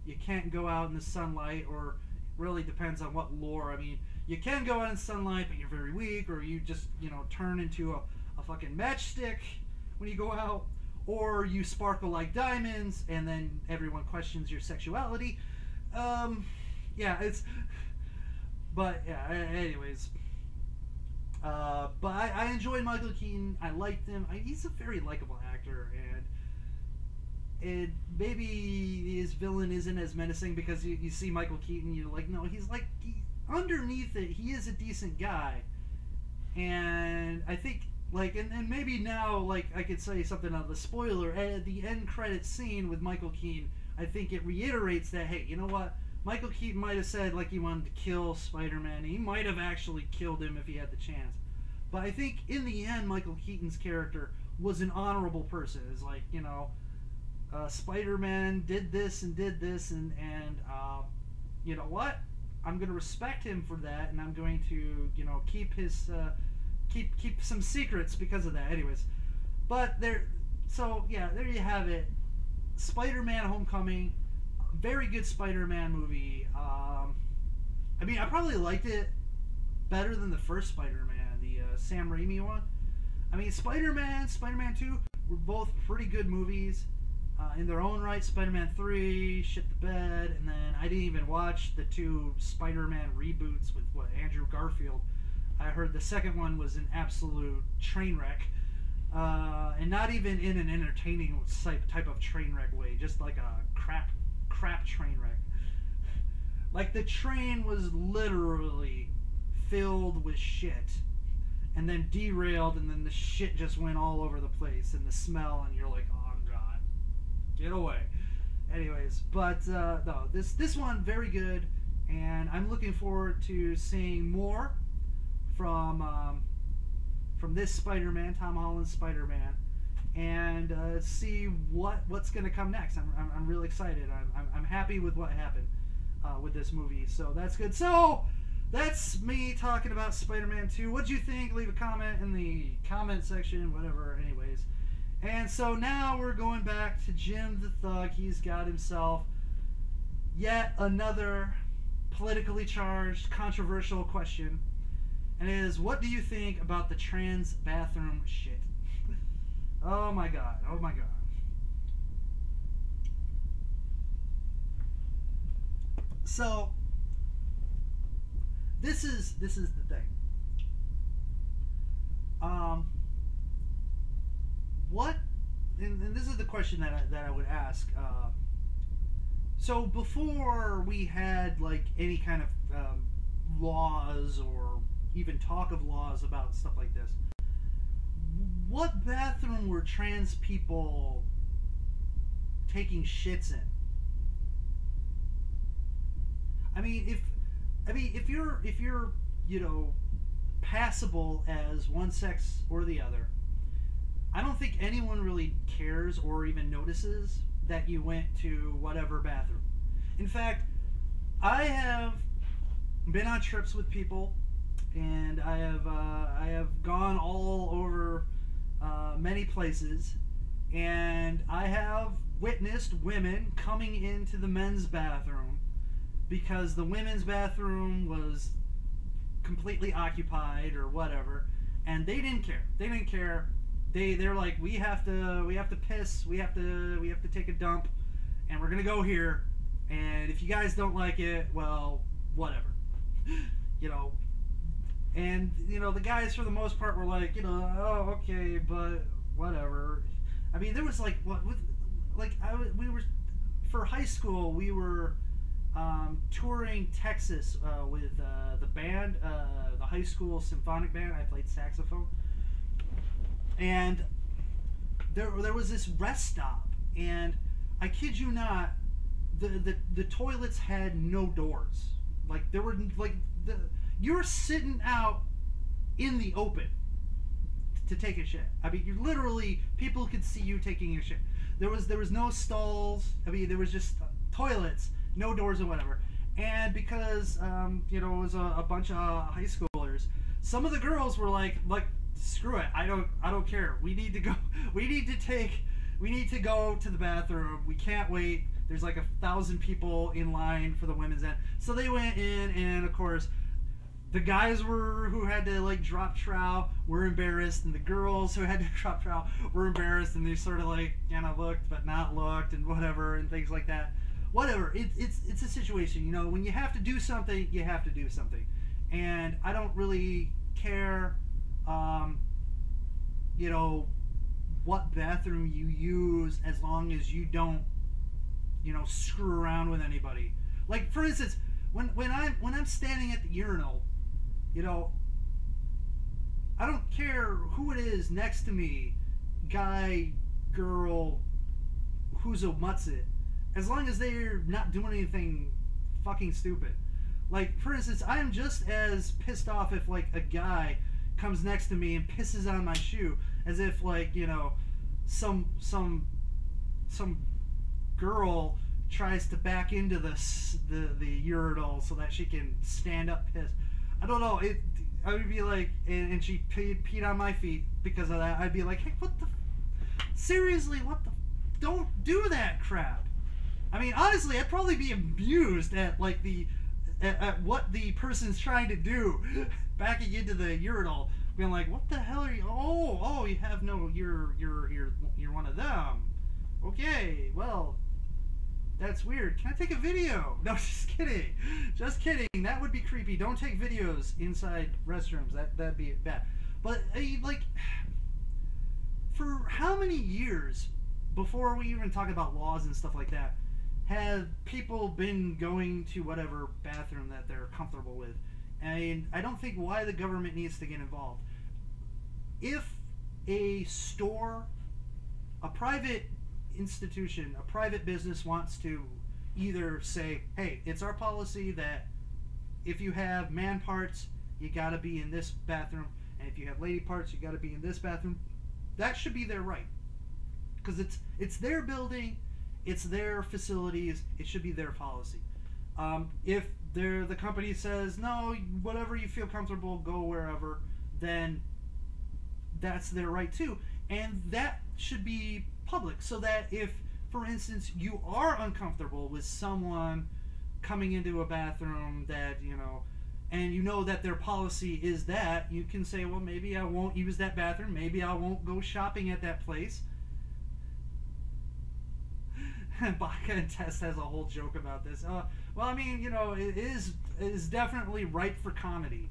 Speaker 2: You can't go out in the sunlight, or really depends on what lore. I mean, you can go out in sunlight, but you're very weak, or you just, turn into a fucking matchstick when you go out, or you sparkle like diamonds, and then everyone questions your sexuality. Anyways, but I enjoyed Michael Keaton. I liked him. He's a very likable actor, and maybe his villain isn't as menacing, because you see Michael Keaton, you're like, no, underneath it, he is a decent guy. And I think Like, and maybe now, like, I could say something on the spoiler. At the end credit scene with Michael Keaton, I think it reiterates that, hey, you know what? Michael Keaton might have said, like, he wanted to kill Spider-Man. He might have actually killed him if he had the chance. But I think, in the end, Michael Keaton's character was an honorable person. It's like, you know, Spider-Man did this, and you know what? I'm going to respect him for that, and I'm going to, you know, keep his... Keep some secrets because of that. Anyways, but there you have it. Spider-Man: Homecoming, very good Spider-Man movie. I mean, I probably liked it better than the first Spider-Man, the Sam Raimi one. I mean, Spider-Man 2 were both pretty good movies in their own right. Spider-Man 3 shit the bed, and then I didn't even watch the 2 Spider-Man reboots with Andrew Garfield. I heard the second one was an absolute train wreck, and not even in an entertaining type of train wreck way, just like a crap train wreck. Like, the train was literally filled with shit, and then derailed, and then the shit just went all over the place, and the smell, and you're like, oh god, get away. Anyways, but no, this one very good, and I'm looking forward to seeing more from this Spider-Man, Tom Holland's Spider-Man, and see what's going to come next. I'm really excited. I'm happy with what happened with this movie, so that's good. So that's me talking about Spider-Man 2. What'd you think? Leave a comment in the comment section, whatever. Anyways, and so now we're going back to Jim the Thug. He's got himself yet another politically charged, controversial question. And it is, what do you think about the trans bathroom shit? Oh my god, oh my god. So, this is the thing. What, and this is the question that I would ask. So before we had like any kind of laws or even talk of laws about stuff like this, what bathroom were trans people taking shits in? I mean, if you're you know, passable as one sex or the other, I don't think anyone really cares or even notices that you went to whatever bathroom. In fact, I have been on trips with people, and I have gone all over many places, and I have witnessed women coming into the men's bathroom because the women's bathroom was completely occupied or whatever, and they didn't care. They didn't care. They're like, we have to piss, we have to take a dump, and we're gonna go here, and if you guys don't like it, well, whatever. You know, and you know, the guys for the most part were like, you know, oh, okay, but whatever. I mean, there was like we were, for high school, we were touring Texas with the band, the high school symphonic band. I played saxophone, and there was this rest stop, and I kid you not, the toilets had no doors. Like, there were like you're sitting out in the open to take a shit. I mean, you literally, people could see you taking a shit. There was no stalls. I mean, there was just toilets, no doors or whatever. And because you know, it was a bunch of high schoolers, some of the girls were like screw it, I don't care. We need to go. We need to go to the bathroom. We can't wait. There's like 1,000 people in line for the women's end. So they went in, and of course, the guys who had to like drop trowel were embarrassed, and the girls who had to drop trowel were embarrassed, and they sort of like kind of looked but not looked and whatever and things like that. Whatever. It's a situation, you know. When you have to do something, you have to do something, and I don't really care, you know, what bathroom you use, as long as you don't, you know, screw around with anybody. Like, for instance, when I'm standing at the urinal, you know, I don't care who it is next to me, guy, girl, who's a mutsit, as long as they're not doing anything fucking stupid. Like, for instance, I am just as pissed off if, like, a guy comes next to me and pisses on my shoe, as if, like, you know, some girl tries to back into the urinal so that she can stand up piss. I don't know. I would be like, and she peed on my feet because of that. I'd be like, hey, what the? Seriously, what the? Don't do that crap. I mean, honestly, I'd probably be amused at like at what the person's trying to do, backing into the urinal, being like, what the hell are you? Oh, you have no. You're one of them. Okay, well. That's weird. Can I take a video? No, just kidding. Just kidding. That would be creepy. Don't take videos inside restrooms. That'd be bad. But like, for how many years before we even talk about laws and stuff like that, have people been going to whatever bathroom that they're comfortable with? And I don't think why the government needs to get involved. If a store, a private institution, a private business wants to either say, hey, it's our policy that if you have man parts, you gotta be in this bathroom, and if you have lady parts, you gotta be in this bathroom, that should be their right, because it's their building, it's their facilities, it should be their policy. If the company says, no, whatever you feel comfortable, go wherever, then that's their right too, and that should be public, so that if, for instance, you are uncomfortable with someone coming into a bathroom that, you know, and you know that their policy is that, you can say, well, maybe I won't use that bathroom, maybe I won't go shopping at that place. Baka and Test has a whole joke about this. Well, I mean, you know, it is definitely ripe for comedy,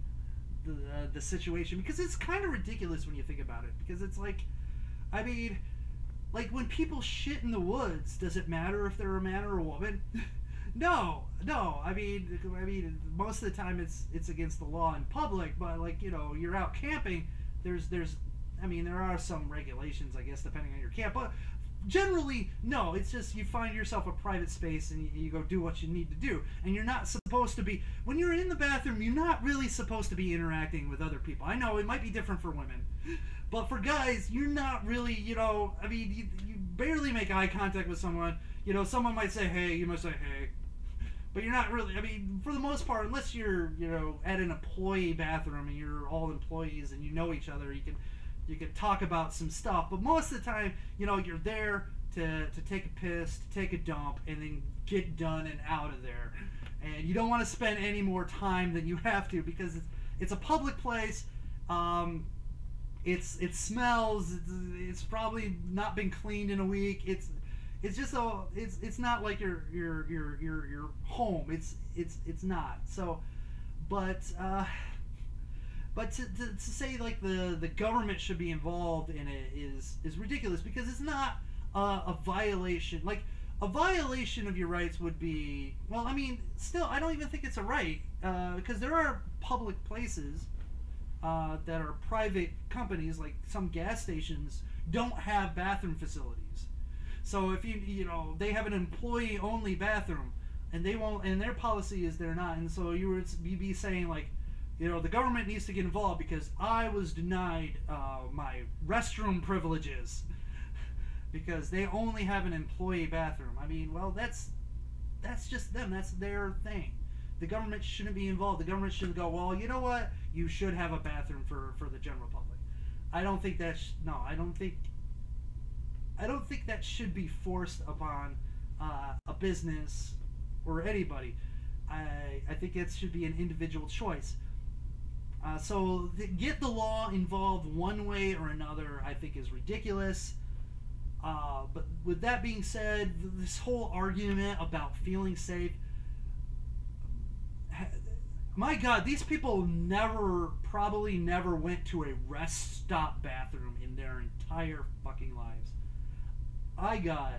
Speaker 2: the situation, because it's kind of ridiculous when you think about it, because it's like, I mean, like when people shit in the woods, does it matter if they're a man or a woman? No. I mean, most of the time it's against the law in public, but like, you know, you're out camping. There are some regulations, I guess, depending on your camp, but generally, no. It's just you find yourself a private space and you go do what you need to do, and you're not supposed to be. When you're in the bathroom, you're not really supposed to be interacting with other people. I know it might be different for women. But for guys, you're not really, you know, I mean, you barely make eye contact with someone. You know, someone might say, hey, you must say, hey. But you're not really, I mean, for the most part, unless you're, you know, at an employee bathroom and you're all employees and you know each other, you can talk about some stuff. But most of the time, you know, you're there to take a piss, to take a dump, and then get done and out of there. And you don't want to spend any more time than you have to, because it's a public place. It smells. It's probably not been cleaned in a week. It's just it's not like your home. It's not. So, but to say like the government should be involved in it is ridiculous, because it's not a violation. Like, a violation of your rights would be, well, I mean, still, I don't even think it's a right, because there are public places that are private companies, like some gas stations don't have bathroom facilities. So if you know, they have an employee-only bathroom, and they won't, and their policy is they're not, and so you'd be saying like, you know, the government needs to get involved because I was denied my restroom privileges because they only have an employee bathroom. I mean, well, that's just them. That's their thing. The government shouldn't be involved. The government shouldn't go, well, you know what? You should have a bathroom for the general public. I don't think that's I don't think that should be forced upon a business or anybody. I think it should be an individual choice. So get the law involved one way or another, I think, is ridiculous. But with that being said, this whole argument about feeling safe, my God, these people probably never went to a rest stop bathroom in their entire fucking lives. God,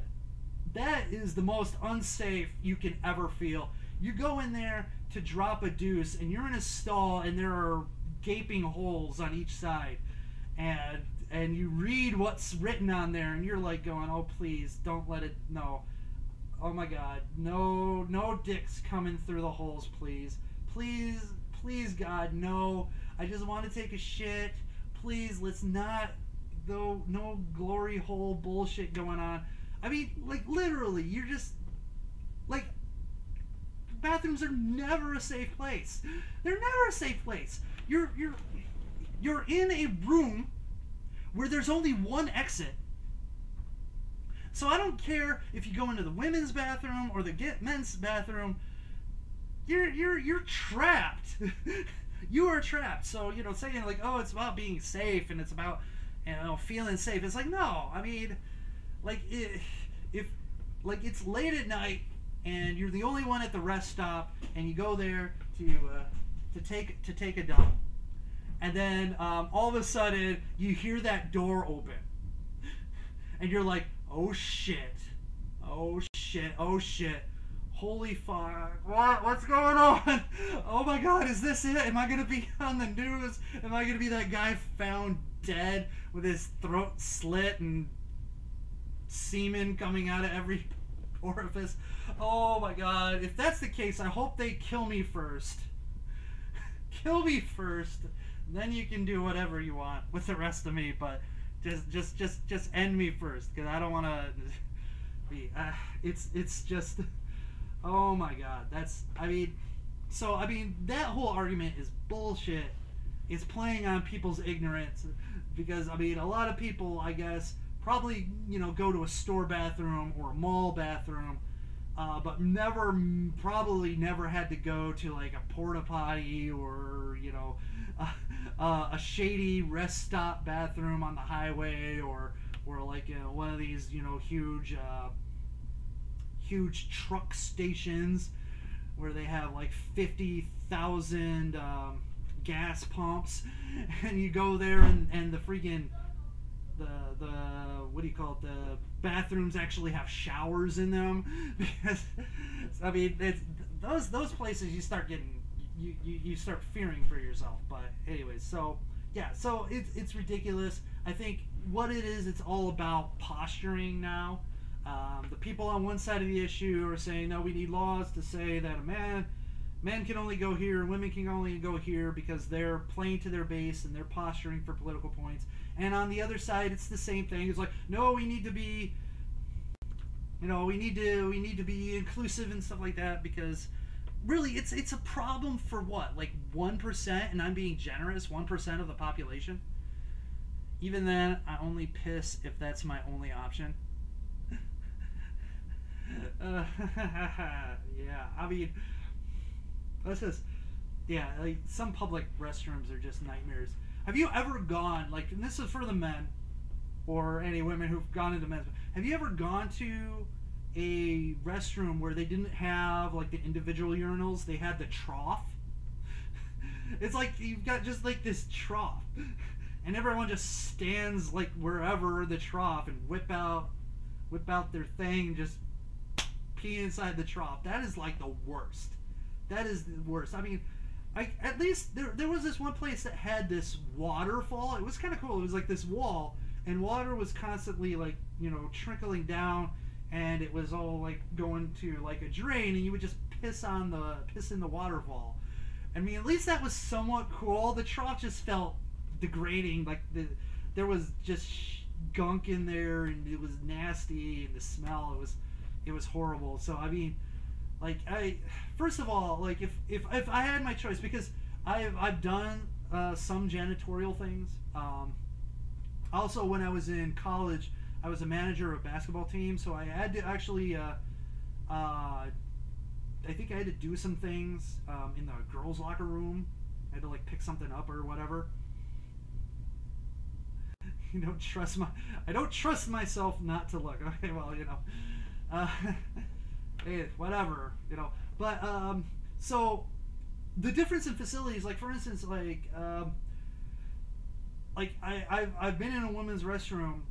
Speaker 2: that is the most unsafe you can ever feel. You go in there to drop a deuce, and you're in a stall, and there are gaping holes on each side, and you read what's written on there, and you're like going, oh please, don't let it, no, oh my god, no dicks coming through the holes, please, God, no, I just want to take a shit, please, let's not, no glory hole bullshit going on. I mean, like, literally, you're just, like, bathrooms are never a safe place. They're never a safe place. You're in a room where there's only one exit. So I don't care if you go into the women's bathroom or the men's bathroom. You're trapped. You are trapped. So, you know, saying like, oh, it's about being safe and it's about, you know, feeling safe. It's like, no. I mean, like, if like it's late at night and you're the only one at the rest stop and you go there to take a dump, and then all of a sudden you hear that door open and you're like, oh shit, holy fuck, what's going on? Oh my god, is this it? Am I gonna be on the news? Am I gonna be that guy found dead with his throat slit and semen coming out of every orifice? Oh my god, if that's the case, I hope they kill me first. Kill me first, then you can do whatever you want with the rest of me, but just end me first, because I don't want to be, it's just, oh my god, that's, I mean, that whole argument is bullshit. It's playing on people's ignorance, because, I mean, a lot of people, I guess, probably, you know, go to a store bathroom or a mall bathroom, but probably never had to go to like a porta potty or, you know, a shady rest stop bathroom on the highway, or like one of these, you know, huge truck stations where they have like 50,000 gas pumps, and you go there and the freaking the what do you call it, the bathrooms actually have showers in them, because I mean, it's those places you start getting, you start fearing for yourself. But anyways, so yeah, so it's ridiculous. I think what it is, it's all about posturing now. The people on one side of the issue are saying, no, we need laws to say that men can only go here, women can only go here, because they're playing to their base and they're posturing for political points. And on the other side, it's the same thing. It's like, no, we need to be, you know, we need to be inclusive and stuff like that, because really it's a problem for what, like 1%, and I'm being generous, 1% of the population. Even then, I only piss if that's my only option. Yeah, I mean, this is, yeah, like some public restrooms are just nightmares. Have you ever gone, like, and this is for the men or any women who've gone into men's, have you ever gone to a restroom where they didn't have like the individual urinals, they had the trough? It's like you've got just like this trough, and everyone just stands like wherever the trough and whip out their thing, just pee inside the trough. That is like the worst. That is the worst. I mean, at least there was this one place that had this waterfall. It was kind of cool. It was like this wall, and water was constantly like, you know, trickling down, and it was all like going to like a drain, and you would just piss in the waterfall. I mean, at least that was somewhat cool. The trough just felt degrading. Like there was just gunk in there, and it was nasty, and the smell, it was horrible. So I mean, like, first of all, like if I had my choice, because I've done some janitorial things. Also, when I was in college, I was a manager of a basketball team, so I had to actually I think I had to do some things in the girls' locker room. I had to like pick something up or whatever. I don't trust myself not to look. Okay, well, you know, hey, whatever, you know. But so the difference in facilities, like for instance, like I've been in a women's restroom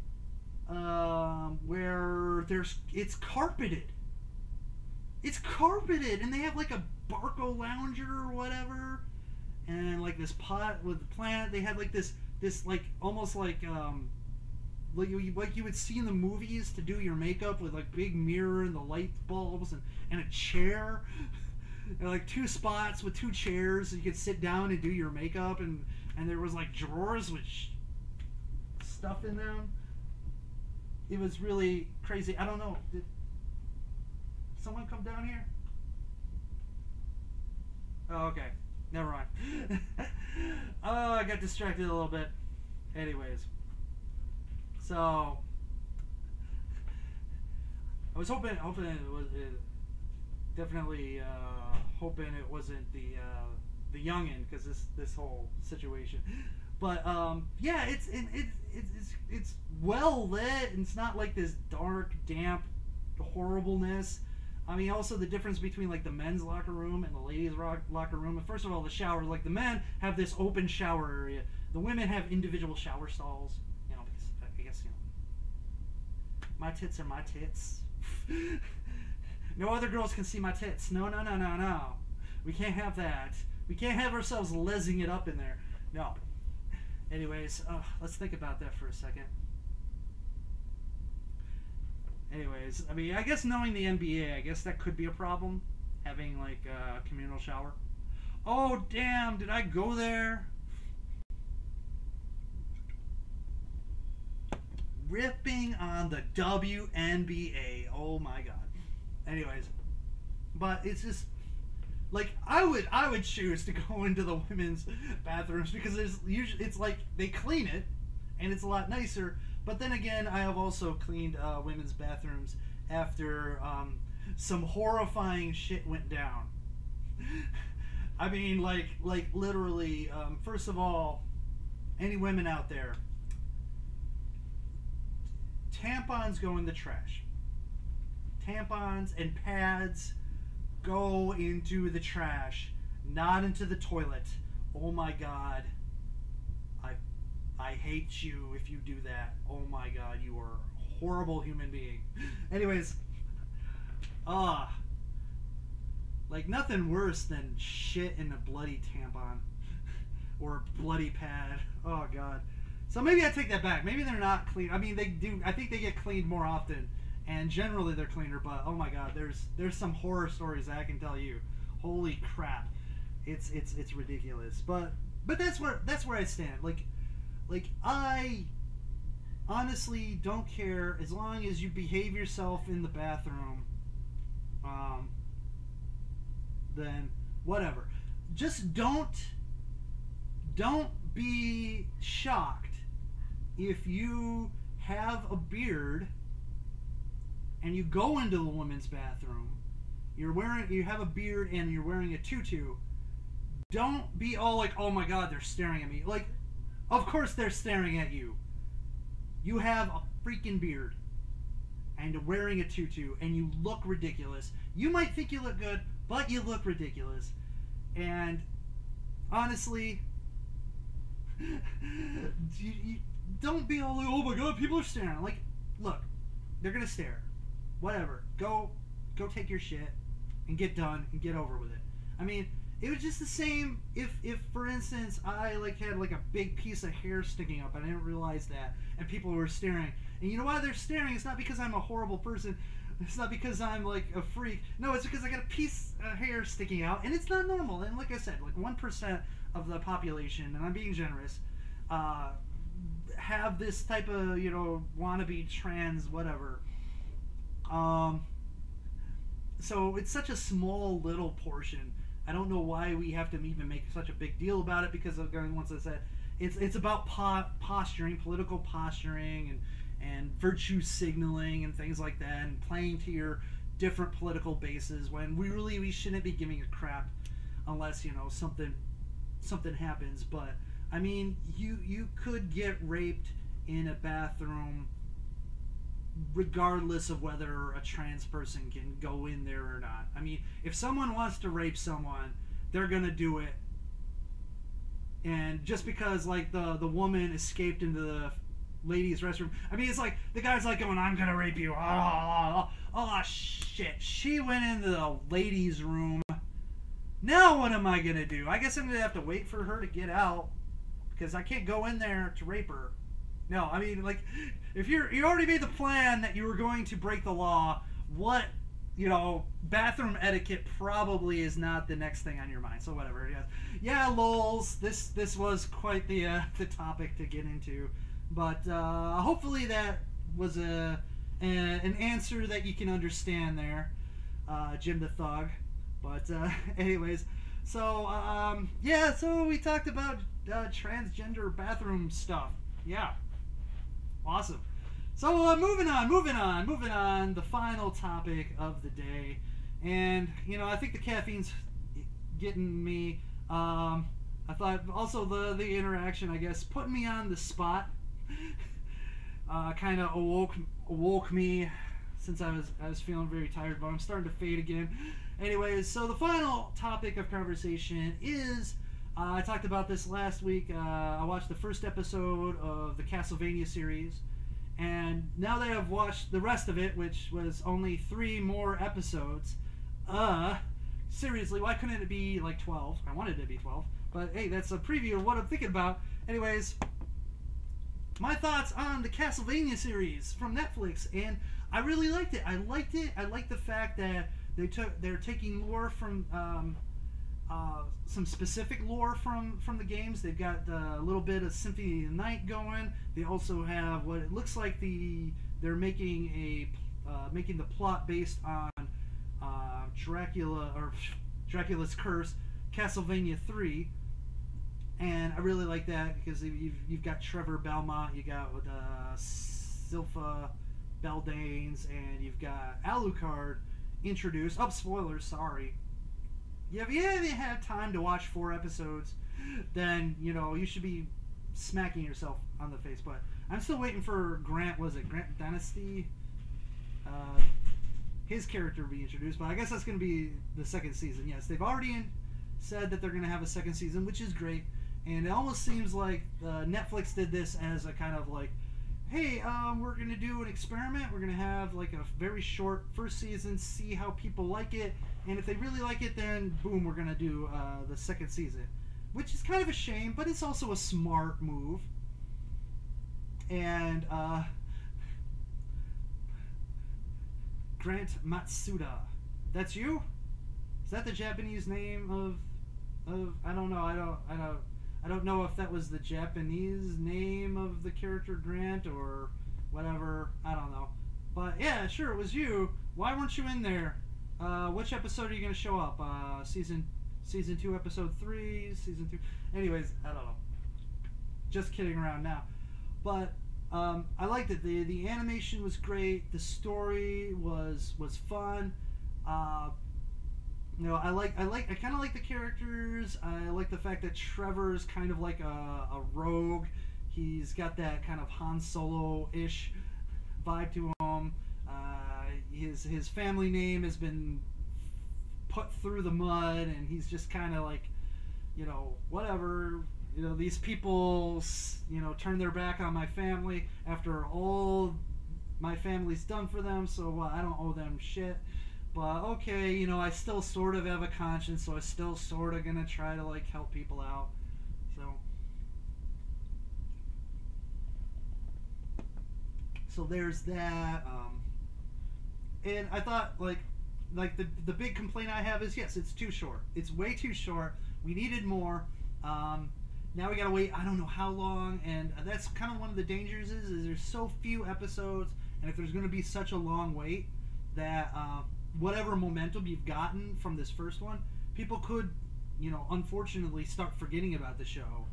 Speaker 2: where it's carpeted. It's carpeted, and they have like a Barco lounger or whatever, and like this pot with the plant. They had like this like almost like you would see in the movies to do your makeup, with like big mirror and the light bulbs and a chair. And like 2 spots with 2 chairs so you could sit down and do your makeup, and there was like drawers with stuff in them. It was really crazy. I don't know. Did someone come down here? Oh, okay. Never mind. Oh, I got distracted a little bit. Anyways. So, I was hoping it was definitely hoping it wasn't the youngin, because this whole situation. But yeah, it's well lit, and it's not like this dark, damp horribleness. I mean, also the difference between like the men's locker room and the ladies' locker room. And first of all, the shower, like the men have this open shower area. The women have individual shower stalls. You know, because I guess, you know, my tits are my tits. No other girls can see my tits. No. We can't have that. We can't have ourselves lezzing it up in there. No. Anyways, let's think about that for a second. Anyways, I mean, I guess knowing the NBA, I guess that could be a problem. Having, like, a communal shower. Oh, damn, did I go there? Ripping on the WNBA. Oh, my God. Anyways, but it's just, like, I would choose to go into the women's bathrooms, because there's usually, it's like, they clean it, and it's a lot nicer. But then again, I have also cleaned women's bathrooms after some horrifying shit went down. I mean, like literally, first of all, any women out there, tampons go in the trash. Tampons and pads go into the trash, not into the toilet. Oh my God. I hate you if you do that. Oh my God, you are a horrible human being. Anyways, like nothing worse than shit in a bloody tampon or a bloody pad. Oh God. So maybe I take that back. Maybe they're not clean. I mean, they do. I think they get cleaned more often, and generally they're cleaner. But oh my God, there's some horror stories that I can tell you. Holy crap, it's ridiculous. But that's where I stand. Like, I honestly don't care as long as you behave yourself in the bathroom. Then whatever. Just don't be shocked if you have a beard and you go into the women's bathroom. You have a beard and you're wearing a tutu. Don't be all like, oh my God, they're staring at me. Like, of course they're staring at you. You have a freaking beard and wearing a tutu, and you look ridiculous. You might think you look good, but you look ridiculous. And honestly, you don't be all like, oh my God, people are staring. Like, look, they're gonna stare. Whatever. Go take your shit and get done and get over with it. I mean, it was just the same if for instance, I like had like a big piece of hair sticking up. I didn't realize that, and people were staring. And you know why they're staring? It's not because I'm a horrible person. It's not because I'm like a freak. No, it's because I got a piece of hair sticking out, and it's not normal. And like I said, like 1% of the population, and I'm being generous, have this type of, you know, wannabe trans whatever. So it's such a small little portion. I don't know why we have to even make such a big deal about it, because again, once I said, it's about posturing, political posturing, and virtue signaling and things like that, and playing to your different political bases, when we shouldn't be giving a crap unless, you know, something happens. But I mean, you could get raped in a bathroom regardless of whether a trans person can go in there or not. I mean, if someone wants to rape someone, they're gonna do it. And just because like the woman escaped into the ladies' restroom, I mean, it's like the guy's like going, I'm gonna rape you. Oh shit. She went into the ladies' room Now what am I gonna do? I guess I'm gonna have to wait for her to get out because I can't go in there to rape her. No, I mean, like, if you already made the plan that you were going to break the law, what, bathroom etiquette probably is not the next thing on your mind. So whatever. Yeah, lols. This was quite the topic to get into, but hopefully that was an answer that you can understand there, Jim the Thug. But anyways, so so we talked about transgender bathroom stuff. Yeah, awesome. So moving on. The final topic of the day, and I think the caffeine's getting me. I thought also the interaction, I guess, putting me on the spot, kind of awoke me since I was feeling very tired, but I'm starting to fade again. Anyways, so the final topic of conversation is, I talked about this last week. I watched the first episode of the Castlevania series, and now that I've watched the rest of it, which was only 3 more episodes, seriously, why couldn't it be like 12? I wanted it to be 12, but hey, that's a preview of what I'm thinking about. Anyways, my thoughts on the Castlevania series from Netflix, and I really liked it. I liked the fact that they're taking lore from some specific lore from the games. They've got a little bit of Symphony of the Night going. They also have what it looks like they're making making the plot based on Dracula's Curse, Castlevania 3. And I really like that because you've got Trevor Belmont, you got Silpha Beldanes, and you've got Alucard introduced. Oh, spoilers, sorry. Yeah, if you haven't had time to watch 4 episodes, then, you should be smacking yourself on the face. But I'm still waiting for Grant Dynasty? His character to be introduced, but I guess that's going to be the 2nd season. Yes, they've already said that they're going to have a 2nd season, which is great. And it almost seems like Netflix did this as a kind of like, hey, we're going to do an experiment. We're going to have like a very short first season, see how people like it. And if they really like it, then boom, we're going to do the 2nd season. Which is kind of a shame, but it's also a smart move. And Grant Matsuda. That's you? Is that the Japanese name of I don't know. I don't know if that was the Japanese name of the character Grant or whatever. I don't know. But yeah, sure, it was you. Why weren't you in there? Which episode are you going to show up? Season 2, episode 3, season 2. Anyways, I don't know. Just kidding around now. But I liked it. The animation was great. The story was fun. I kind of like the characters. I like the fact that Trevor's kind of like a rogue. He's got that kind of Han Solo-ish vibe to him. His family name has been put through the mud, and he's just kind of like, whatever. These people, turn their back on my family after all my family's done for them, so I don't owe them shit. But okay, I still sort of have a conscience, so I'm still sort of gonna try to like help people out. So there's that. And I thought like the big complaint I have is, yes, it's too short. It's way too short. We needed more. Now we gotta wait I don't know how long, and that's kind of one of the dangers is there's so few episodes, and if there's gonna be such a long wait, that whatever momentum you've gotten from this first one, people could, unfortunately start forgetting about the show.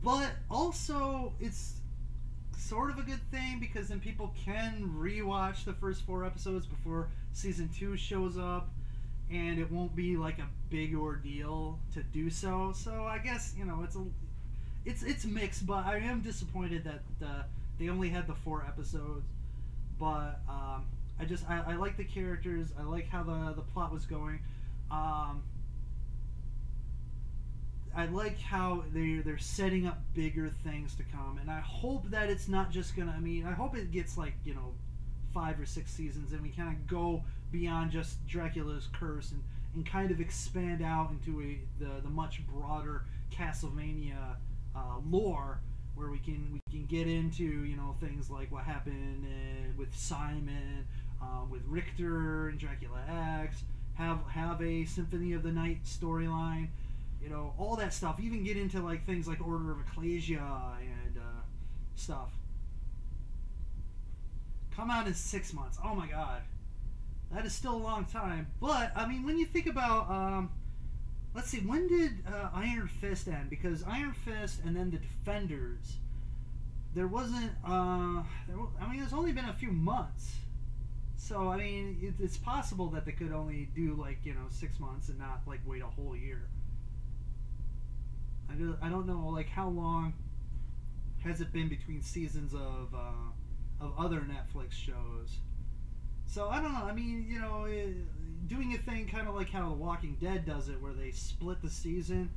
Speaker 2: But also, it's sort of a good thing because then people can rewatch the first 4 episodes before season 2 shows up, and it won't be like a big ordeal to do so. So I guess it's mixed, but I am disappointed that they only had the 4 episodes. But I like the characters. I like how the plot was going. I like how they're setting up bigger things to come, and I hope that it's not just gonna. I hope it gets like 5 or 6 seasons, and we kind of go beyond just Dracula's Curse and kind of expand out into the much broader Castlevania lore, where we can get into things like what happened with Simon, with Richter and Dracula X, have a Symphony of the Night storyline, all that stuff. Even get into like things like Order of Ecclesia and stuff. Come out in 6 months. Oh my God, that is still a long time. But I mean, when you think about, let's see, when did Iron Fist end? Because Iron Fist and then the Defenders, there wasn't. I mean, it's only been a few months. So I mean, it's possible that they could only do like 6 months and not like wait a whole year. I don't know, like how long has it been between seasons of other Netflix shows. So I don't know. I mean, doing a thing kind of like how The Walking Dead does it, where they split the season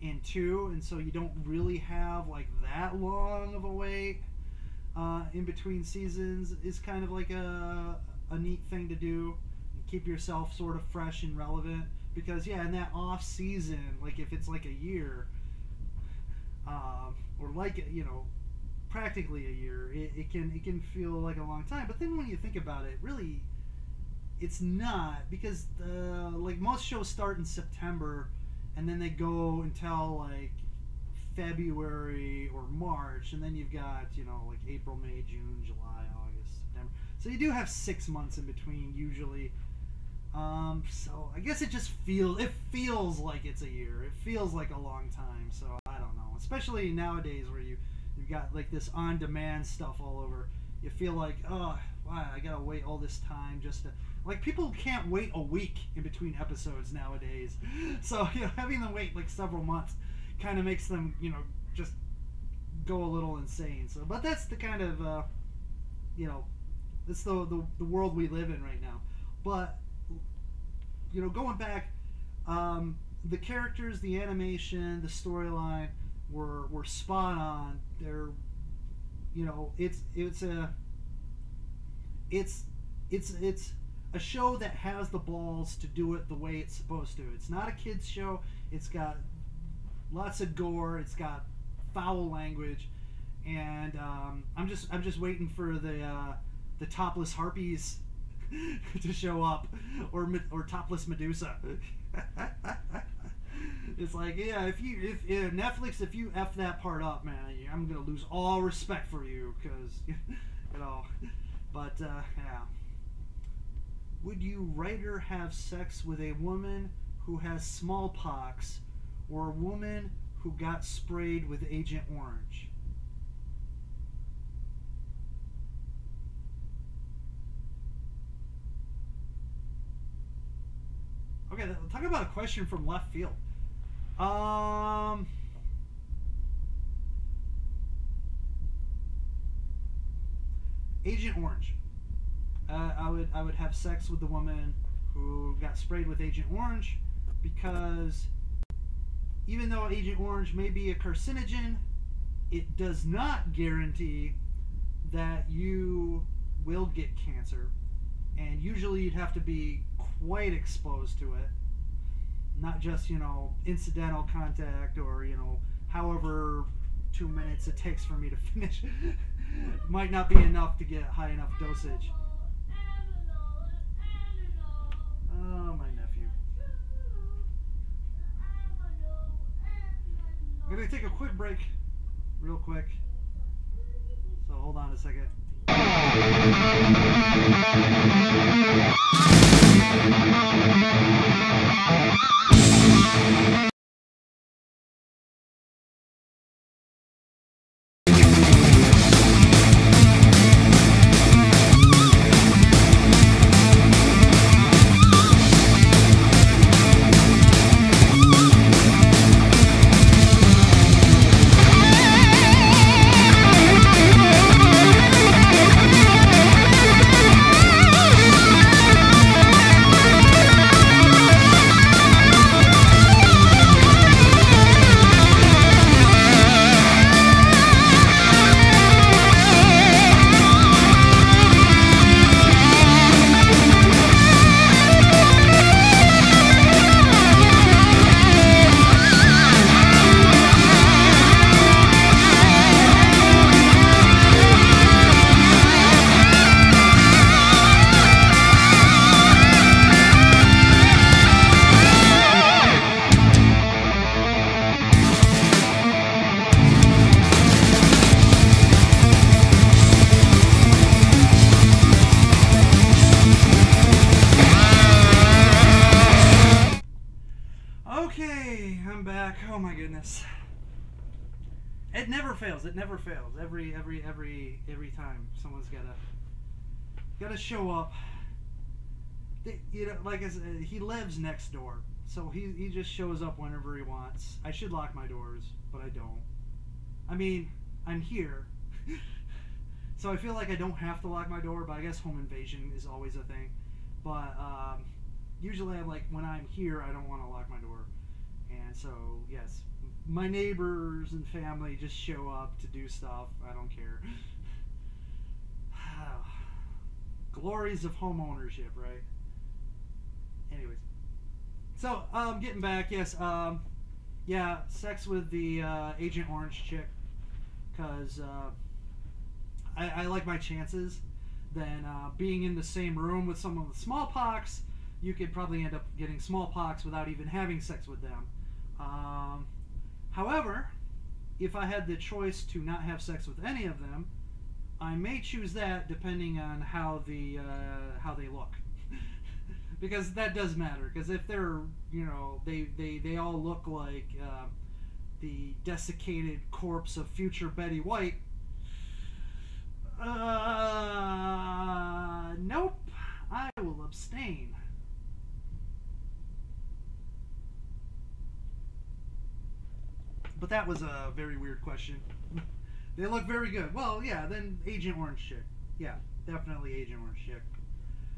Speaker 2: in two, and so you don't really have like that long of a wait in between seasons, is kind of like a neat thing to do. Keep yourself sort of fresh and relevant, because in that off season, like if it's like a year, or like practically a year, it can feel like a long time. But then when you think about it, really, it's not, because like most shows start in September, and then they go until like February or March, and then you've got like April, May, June, July, August, September. So you do have 6 months in between usually. So I guess it feels like it's a year. It feels like a long time. So I don't know, especially nowadays where you've got like this on-demand stuff all over. You feel like, oh, wow, I gotta wait all this time just to, like, people can't wait a week in between episodes nowadays. So having them wait like several months kind of makes them just go a little insane. So, but that's the kind of it's the world we live in right now. But going back, the characters, the animation, the storyline were spot on. They're, it's a show that has the balls to do it the way it's supposed to. It's not a kids show. It's got lots of gore. It's got foul language, and I'm just waiting for the topless harpies to show up, or topless Medusa. It's like, if Netflix, if you F that part up, man, I'm gonna lose all respect for you, because But would you rather have sex with a woman who has smallpox, or a woman who got sprayed with Agent Orange? Okay, talk about a question from left field. Agent Orange. I would have sex with the woman who got sprayed with Agent Orange, because even though Agent Orange may be a carcinogen, it does not guarantee that you will get cancer, and usually you'd have to be quite exposed to it, not just incidental contact, or however 2 minutes it takes for me to finish. Might not be enough to get high enough dosage. Oh, my nephew. I'm gonna take a quick break, real quick, so hold on a second. back. Oh my goodness. It never fails. It never fails. Every time someone's gotta show up. You know, like I said, he lives next door, so he just shows up whenever he wants. I should lock my doors, but I don't. I mean, I'm here, so I feel like I don't have to lock my door. But I guess home invasion is always a thing. But usually, I'm like, when I'm here, I don't want to lock my door, and so yes, my neighbors and family just show up to do stuff. I don't care. Glories of home ownership, right? Anyways, so getting back, yes, yeah, sex with the Agent Orange chick, because I like my chances. Then being in the same room with someone with smallpox, you could probably end up getting smallpox without even having sex with them. However, if I had the choice to not have sex with any of them, I may choose that depending on how they look. Because that does matter. Because if they're, you know, they all look like the desiccated corpse of future Betty White, nope, I will abstain. But that was a very weird question. They look very good. Well, yeah, then Agent Orange chick. Yeah, definitely Agent Orange chick.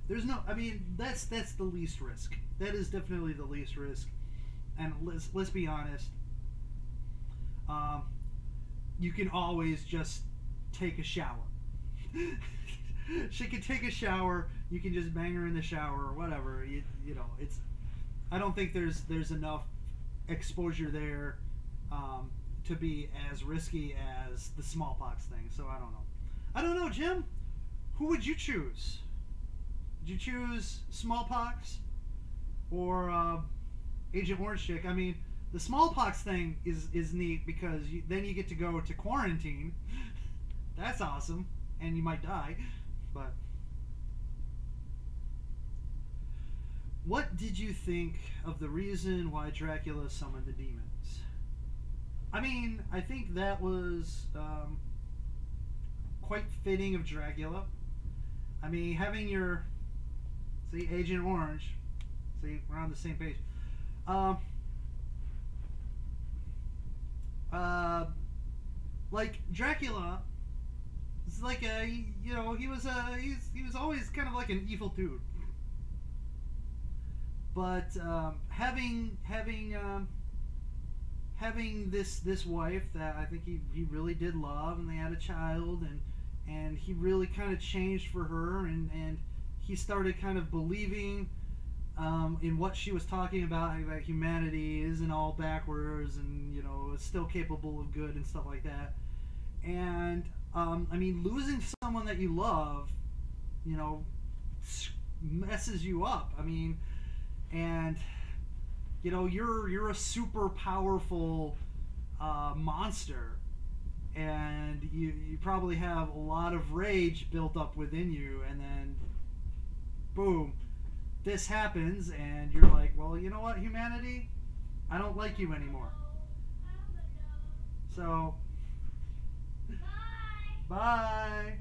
Speaker 2: There's no, I mean, that's the least risk. That is definitely the least risk. And let's be honest. You can always just take a shower. She can take a shower. You can just bang her in the shower or whatever. You know, it's. I don't think there's enough exposure there to be as risky as the smallpox thing. So I don't know. I don't know, Jim. Who would you choose? Did you choose smallpox or Agent Orange chick? I mean, the smallpox thing is neat because then you get to go to quarantine. That's awesome, and you might die. But what did you think of the reason why Dracula summoned the demons? I mean, I think that was quite fitting of Dracula. I mean, having your see, Agent Orange. See, we're on the same page. Like Dracula, it's like a, you know, he was always kind of like an evil dude. But having this wife that I think he really did love, and they had a child, and he really kind of changed for her, and he started kind of believing in what she was talking about humanity isn't all backwards, and you know, it's still capable of good and stuff like that. And I mean, losing someone that you love, you know, messes you up. I mean, and you know, you're a super powerful monster, and you probably have a lot of rage built up within you, and then boom, this happens, and you're like, well, you know what, humanity, I don't like you anymore. So, bye.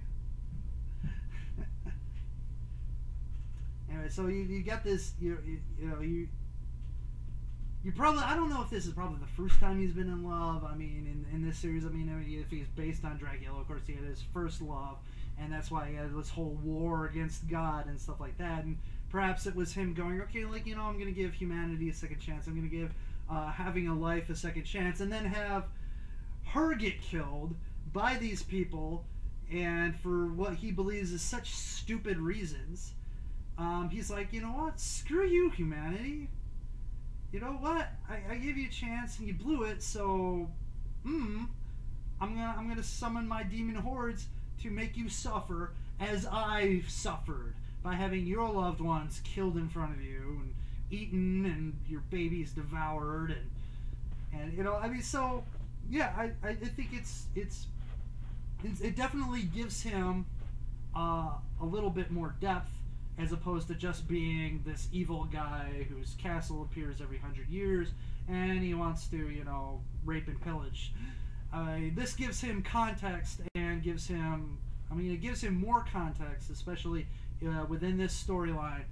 Speaker 2: Anyway, so you get this, you probably, I don't know if this is probably the first time he's been in love. I mean, in this series, I mean, if he's based on Dracula, of course, he had his first love, and that's why he had this whole war against God and stuff like that. And perhaps it was him going, okay, like, you know, I'm going to give humanity a second chance. I'm going to give having a life a second chance, and then have her get killed by these people, and for what he believes is such stupid reasons. He's like, you know what? Screw you, humanity. You know what? I gave you a chance and you blew it, so I'm gonna summon my demon hordes to make you suffer as I've suffered by having your loved ones killed in front of you and eaten and your babies devoured, and you know, I mean, so yeah, I think it definitely gives him a little bit more depth as opposed to just being this evil guy whose castle appears every 100 years and he wants to, you know, rape and pillage. This gives him context and gives him, I mean, it gives him more context, especially within this storyline,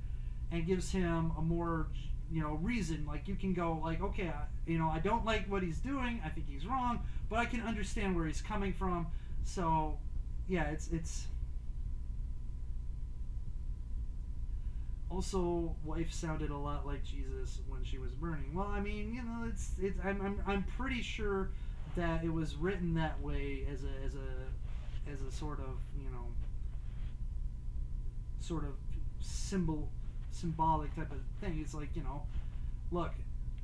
Speaker 2: and gives him a more, you know, reason. Like, you can go like, okay, you know, I don't like what he's doing, I think he's wrong, but I can understand where he's coming from. So yeah, it's also, wife sounded a lot like Jesus when she was burning. Well, I mean, you know, I'm pretty sure that it was written that way as a sort of, you know, sort of symbolic type of thing. It's like, you know, look,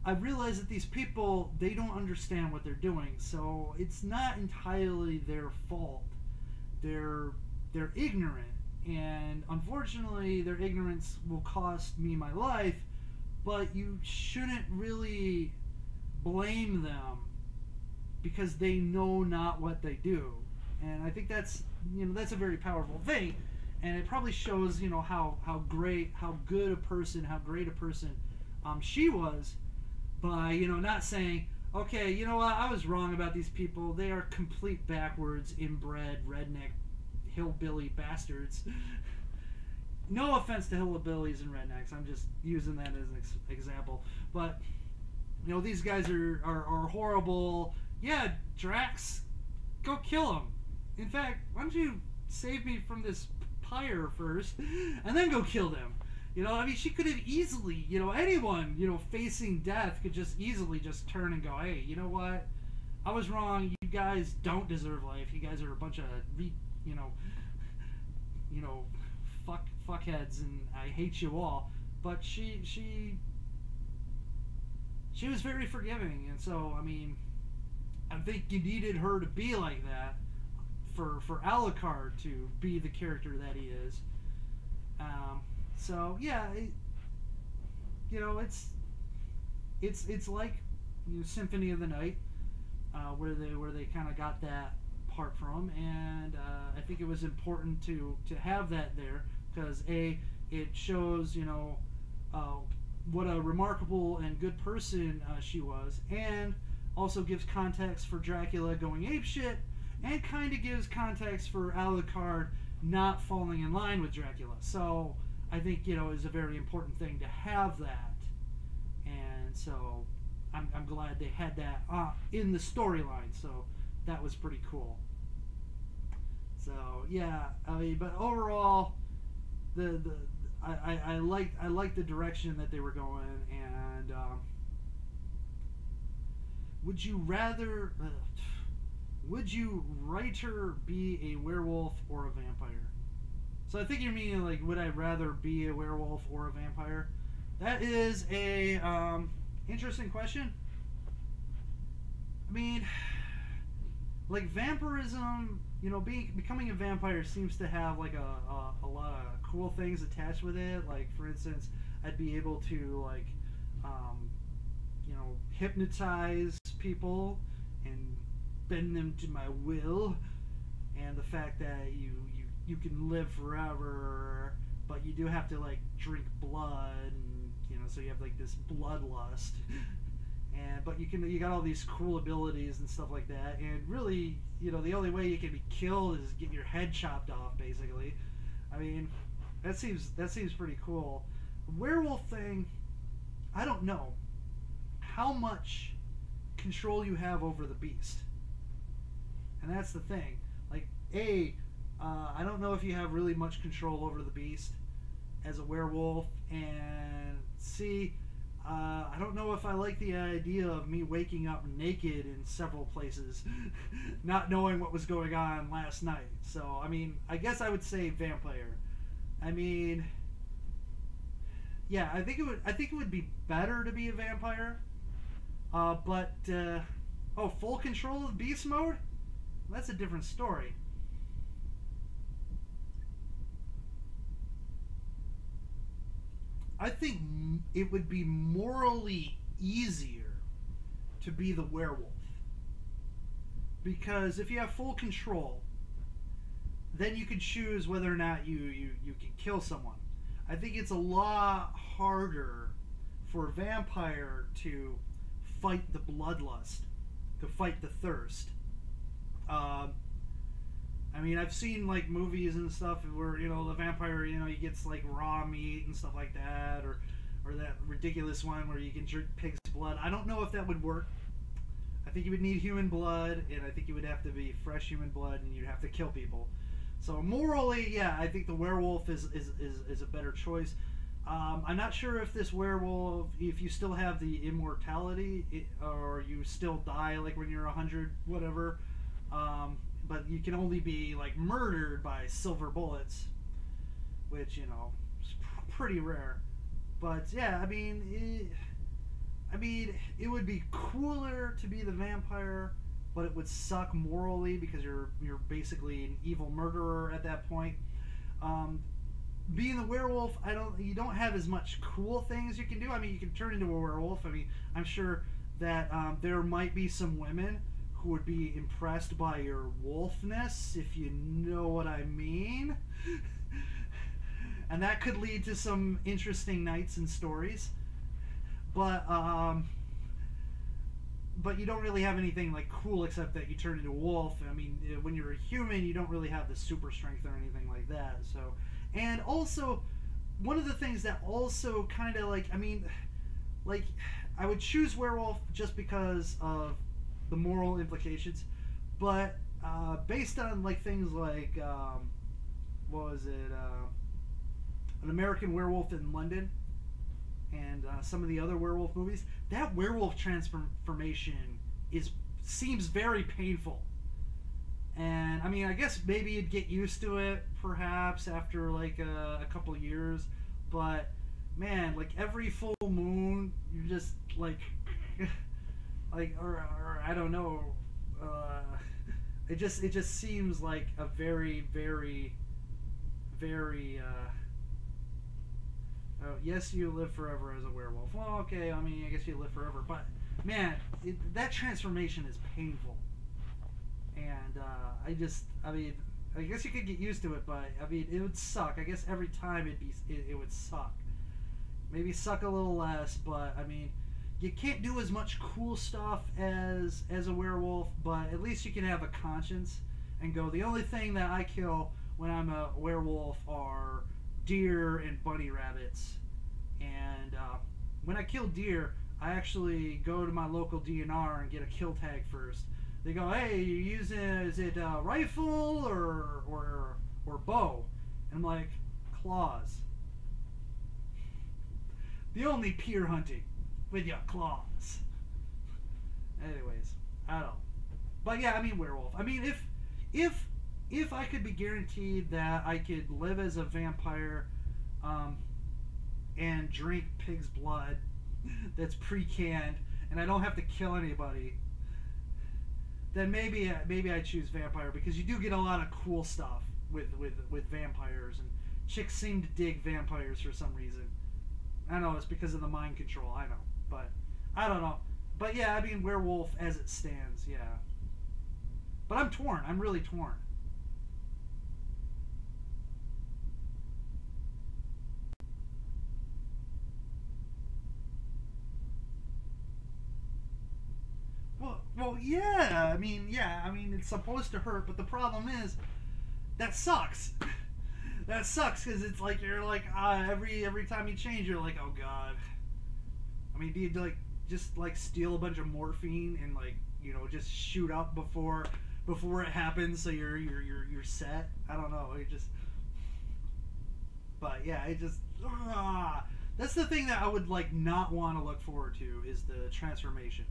Speaker 2: I realize that these people, they don't understand what they're doing, so it's not entirely their fault. They're ignorant, and unfortunately their ignorance will cost me my life, but you shouldn't really blame them because they know not what they do. And I think that's, you know, that's a very powerful thing, and it probably shows, you know, how great a person she was, by, you know, not saying, okay, you know what, I was wrong about these people, they are complete backwards, inbred, redneck, hillbilly bastards. No offense to hillbillies and rednecks, I'm just using that as an example, but, you know, these guys are horrible. Yeah, Drax, go kill them. In fact, why don't you save me from this pyre first, and then go kill them? You know, I mean, she could have easily, you know, anyone, you know, facing death could just easily just turn and go, hey, you know what? I was wrong. You guys don't deserve life. You guys are a bunch of, you know, fuckheads, and I hate you all. But she was very forgiving, and so, I mean, I think you needed her to be like that for Alucard to be the character that he is. So yeah, you know, it's like, you know, Symphony of the Night, where they kind of got that part from, and I think it was important to have that there, because it shows, you know, what a remarkable and good person she was, and also gives context for Dracula going apeshit, and kind of gives context for Alucard not falling in line with Dracula. So I think, you know, is a very important thing to have that, and so I'm glad they had that in the storyline. So that was pretty cool. So yeah, I mean, but overall, I liked the direction that they were going, and would you write her be a werewolf or a vampire? So I think you're meaning, like, would I rather be a werewolf or a vampire? That is a interesting question. I mean, like, vampirism, you know, becoming a vampire seems to have, like, a lot of cool things attached with it. Like, for instance, I'd be able to, like, you know, hypnotize people and bend them to my will, and the fact that you can live forever, but you do have to, like, drink blood, and, you know, so you have, like, this bloodlust, and but you got all these cool abilities and stuff like that, and really, you know, the only way you can be killed is get your head chopped off, basically. I mean, that seems pretty cool. The werewolf thing, I don't know how much control you have over the beast, and that's the thing. Like, I don't know if you have really much control over the beast as a werewolf, and C, I don't know if I like the idea of me waking up naked in several places, not knowing what was going on last night. So, I mean, I guess I would say vampire. I mean, yeah, I think it would be better to be a vampire. But full control of beast mode? That's a different story. I think it would be morally easier to be the werewolf, because if you have full control, then you can choose whether or not you can kill someone. I think it's a lot harder for a vampire to fight the bloodlust, to fight the thirst. I mean, I've seen like movies and stuff where, you know, the vampire, you know, he gets like raw meat and stuff like that, or that ridiculous one where you can drink pig's blood. I don't know if that would work. I think you would need human blood, and I think it would have to be fresh human blood, and you'd have to kill people. So morally, yeah, I think the werewolf is a better choice. I'm not sure if this werewolf, if you still have the immortality, or you still die like when you're 100, whatever. But you can only be like murdered by silver bullets, which, you know, is pretty rare. But yeah, I mean, it would be cooler to be the vampire, but it would suck morally because you're basically an evil murderer at that point. Being the werewolf, you don't have as much cool things you can do. I mean, you can turn into a werewolf. I mean, I'm sure that there might be some women who would be impressed by your wolfness, if you know what I mean. And that could lead to some interesting nights and stories. But you don't really have anything like cool except that you turn into a wolf. I mean, when you're a human, you don't really have the super strength or anything like that. So, and also, one of the things that also kind of like, I mean, like, I would choose werewolf just because of the moral implications, but based on like things like what was it, An American Werewolf in London, and some of the other werewolf movies, that werewolf transformation seems very painful. And I mean, I guess maybe you'd get used to it perhaps after like a couple of years, but man, like every full moon you're just like like, or I don't know, it just seems like a very yes, you live forever as a werewolf. Well, okay, I mean, I guess you live forever, but man, that transformation is painful. And I mean, I guess you could get used to it, but I mean, it would suck. I guess every time it would suck. Maybe suck a little less, but I mean, you can't do as much cool stuff as a werewolf, but at least you can have a conscience and go, the only thing that I kill when I'm a werewolf are deer and bunny rabbits. And when I kill deer, I actually go to my local DNR and get a kill tag first. They go, hey, you using, is it rifle or bow? And I'm like, claws. The only peer hunting with your claws. Anyways, I don't know. But yeah, I mean, werewolf. I mean, if I could be guaranteed that I could live as a vampire and drink pig's blood that's pre-canned, and I don't have to kill anybody, then maybe I choose vampire, because you do get a lot of cool stuff with vampires, and chicks seem to dig vampires for some reason. I know it's because of the mind control, I know, but I don't know. But yeah, I mean, werewolf as it stands, yeah. But I'm torn. I'm really torn. Well, yeah. I mean, it's supposed to hurt, but the problem is that sucks. That sucks because it's like you're like every time you change, you're like, oh god. I mean, do you like just like steal a bunch of morphine and like, you know, just shoot up before it happens so you're set? I don't know. It just, but yeah, it just that's the thing that I would like not want to look forward to, is the transformation.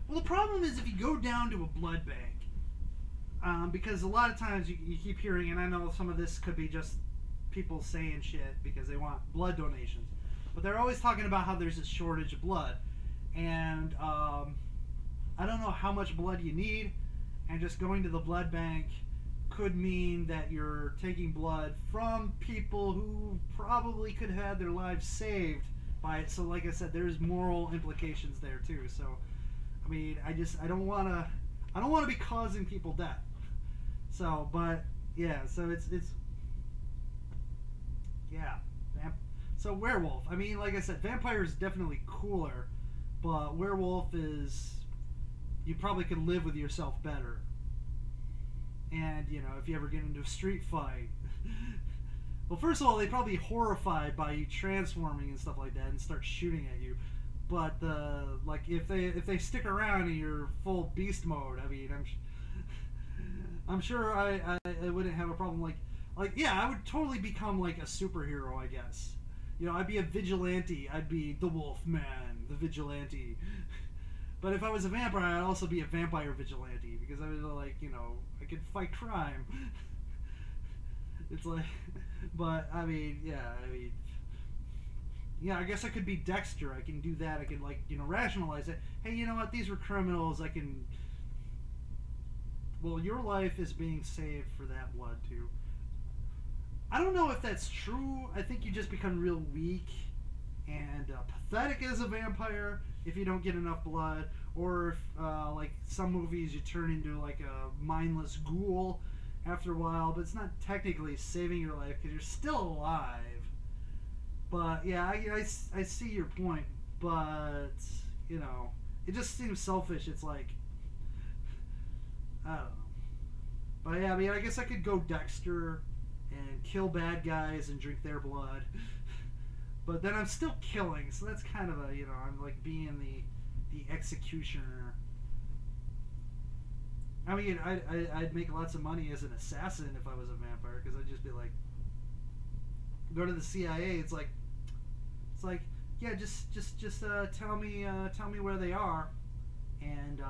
Speaker 2: Well, the problem is if you go down to a blood bank, because a lot of times you keep hearing, and I know some of this could be just people saying shit because they want blood donations, but they're always talking about how there's a shortage of blood, and I don't know how much blood you need, and just going to the blood bank could mean that you're taking blood from people who probably could have had their lives saved by it. So like I said, there's moral implications there too. So I mean, I don't want to be causing people death. So, but yeah, so it's So werewolf. I mean, like I said, vampire is definitely cooler, but werewolf is, you probably could live with yourself better. And, you know, if you ever get into a street fight, well, first of all, they'd probably be horrified by you transforming and stuff like that and start shooting at you. But like if they stick around in your full beast mode, I mean, I'm sure I wouldn't have a problem. Like yeah, I would totally become like a superhero, I guess. You know, I'd be a vigilante. I'd be the Wolf Man, the vigilante. But if I was a vampire, I'd also be a vampire vigilante because I was like, you know, I could fight crime. It's like, but I mean, yeah, I guess I could be Dexter. I can do that. I can, like, you know, rationalize it. Hey, you know what? These were criminals. I can. Well, your life is being saved for that blood too. I don't know if that's true. I think you just become real weak and pathetic as a vampire if you don't get enough blood, or if, like some movies, you turn into like a mindless ghoul after a while. But it's not technically saving your life because you're still alive. But yeah, I see your point. But you know, it just seems selfish. It's like, I don't know. But yeah, I mean, I guess I could go Dexter and kill bad guys and drink their blood. But then I'm still killing, so that's kind of a, you know, I'm like being the executioner. I mean, I'd make lots of money as an assassin if I was a vampire, because I'd just be like, go to the CIA. It's like, yeah, just tell me where they are, and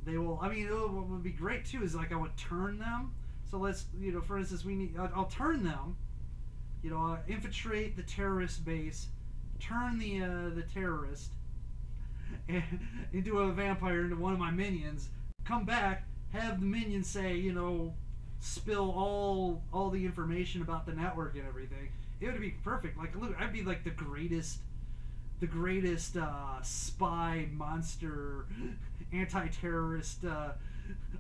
Speaker 2: they will. I mean, what would be great too is like I would turn them. So let's, you know, for instance, I'll turn them. You know, infiltrate the terrorist base, turn the terrorist into a vampire, into one of my minions. Come back, have the minions say, you know, spill all the information about the network and everything. It would be perfect. Like, look, I'd be like the greatest spy monster, anti-terrorist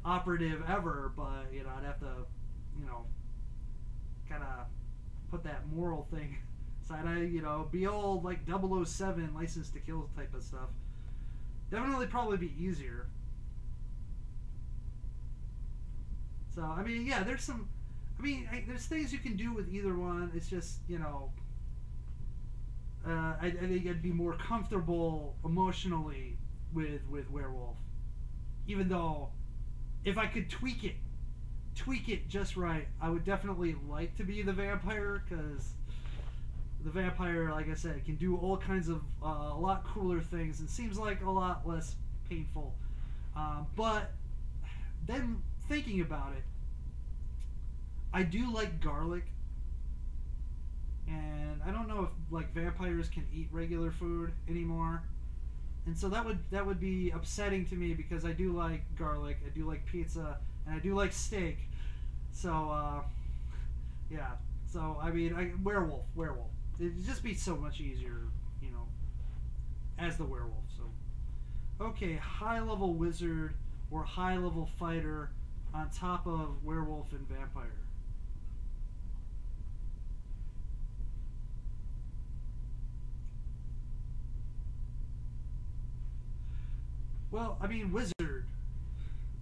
Speaker 2: operative ever. But you know, I'd have to, you know, kind of put that moral thing aside. You know, be all like 007 license to kill type of stuff. Definitely probably be easier. So, I mean, yeah, there's some, I mean, there's things you can do with either one. It's just, you know, I think I'd be more comfortable emotionally with werewolf. Even though, if I could tweak it just right, I would definitely like to be the vampire, because the vampire, like I said, can do all kinds of a lot cooler things and seems like a lot less painful. But then thinking about it, I do like garlic, and I don't know if like vampires can eat regular food anymore, and so that would be upsetting to me, because I do like garlic, I do like pizza, and I do like steak. So yeah. So I mean, werewolf. It'd just be so much easier, you know, as the werewolf. So okay, high level wizard or high level fighter on top of werewolf and vampire. Well, I mean, wizard.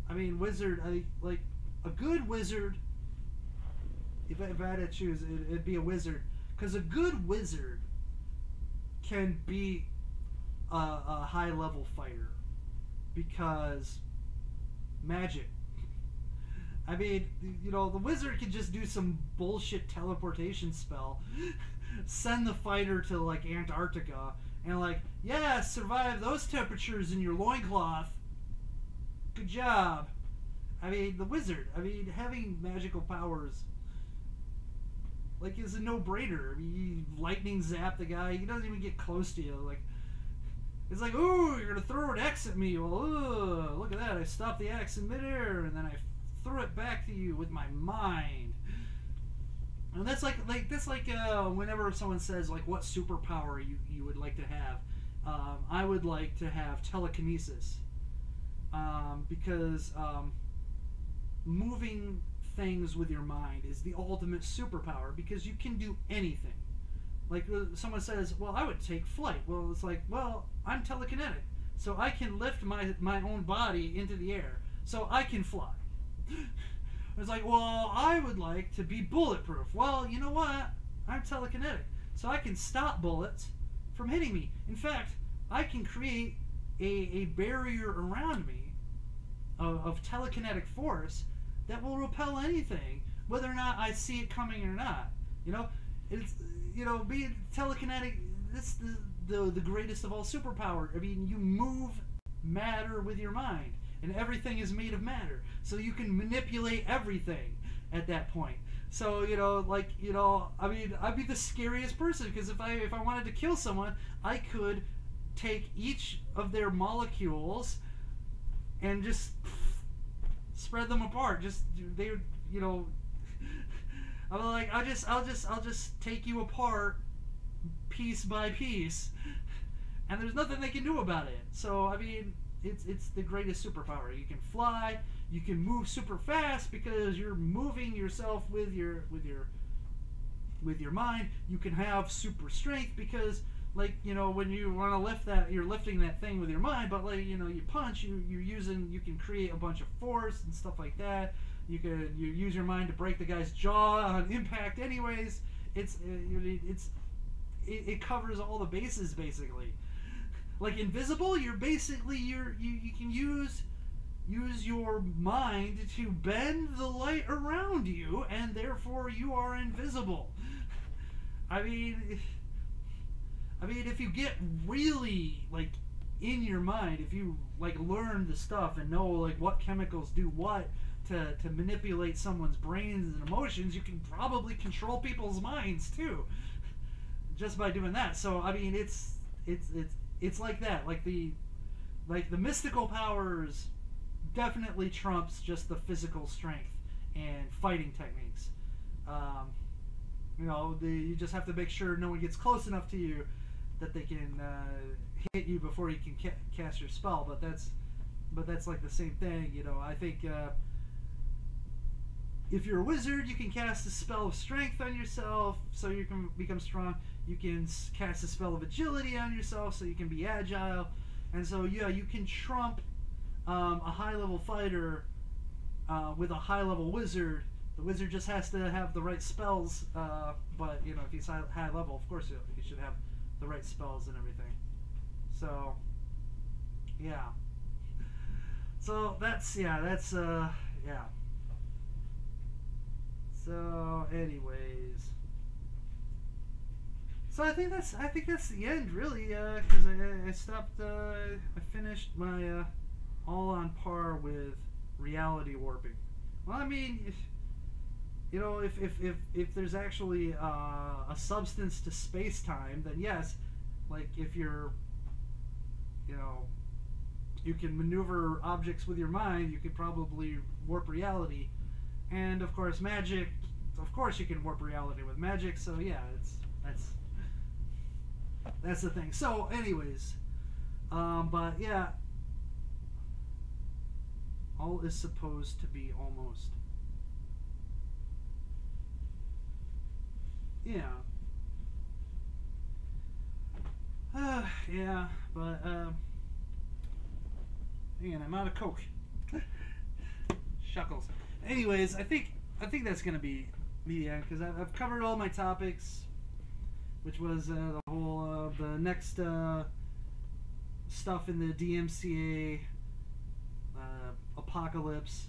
Speaker 2: I like a good wizard. If I had to choose, it'd be a wizard, because a good wizard can be a high level fighter, because magic. I mean, you know, the wizard can just do some bullshit teleportation spell, send the fighter to like Antarctica, and like, yeah, survive those temperatures in your loincloth. Good job. I mean, the wizard, I mean, having magical powers, like, is a no-brainer. I mean, you lightning zap the guy, he doesn't even get close to you. Like, it's like, ooh, you're gonna throw an axe at me. Well, ooh, look at that, I stopped the axe in midair, and then I threw it back to you with my mind. And that's like whenever someone says like what superpower you would like to have, I would like to have telekinesis, because moving things with your mind is the ultimate superpower, because you can do anything. like someone says, well, I would take flight. Well, it's like, well, I'm telekinetic, so I can lift my own body into the air, so I can fly. It's like, well, I would like to be bulletproof. Well, you know what? I'm telekinetic, so I can stop bullets from hitting me. In fact, I can create a barrier around me of telekinetic force that will repel anything, whether or not I see it coming or not. You know, it's, you know, being telekinetic, this is the greatest of all superpower. I mean, you move matter with your mind, and everything is made of matter, so you can manipulate everything at that point. So, you know, like, you know, I mean, I'd be the scariest person, because if I wanted to kill someone, I could take each of their molecules and just spread them apart. Just they, you know, I'm like, I'll just take you apart piece by piece, and there's nothing they can do about it. So I mean, it's the greatest superpower. You can fly, you can move super fast because you're moving yourself with your mind. You can have super strength because, like, you know, when you want to lift that, you're lifting that thing with your mind, but, like, you know, you punch, you can create a bunch of force and stuff like that. You use your mind to break the guy's jaw on impact. Anyways, it covers all the bases basically. Like invisible, you can use your mind to bend the light around you, and therefore you are invisible. I mean, if you get really, like, in your mind, if you, like, learn the stuff and know, like, what chemicals do what to manipulate someone's brains and emotions, you can probably control people's minds too, just by doing that. So I mean, it's like that. Like the mystical powers definitely trumps just the physical strength and fighting techniques. You know, you just have to make sure no one gets close enough to you that they can hit you before you can cast your spell. But that's like the same thing. You know, I think if you're a wizard, you can cast a spell of strength on yourself so you can become strong. You can cast a spell of agility on yourself so you can be agile. And so, yeah, you can trump a high-level fighter with a high-level wizard. The wizard just has to have the right spells, but, you know, if he's high level, of course he should have the right spells and everything. So, yeah. So that's. So, anyways, so I think that's the end, really, because I stopped. I finished my all on par with reality warping. Well, I mean, if there's actually a substance to space-time, then yes, like if you're, you can maneuver objects with your mind, you could probably warp reality. And of course, magic. Of course, you can warp reality with magic. So yeah, that's the thing. So, anyways, but yeah, all is supposed to be almost. Yeah. Yeah, but man, I'm out of Coke. Shuckles. Anyways, I think that's gonna be the end, because I've covered all my topics, which was the whole the next stuff in the DMCA apocalypse,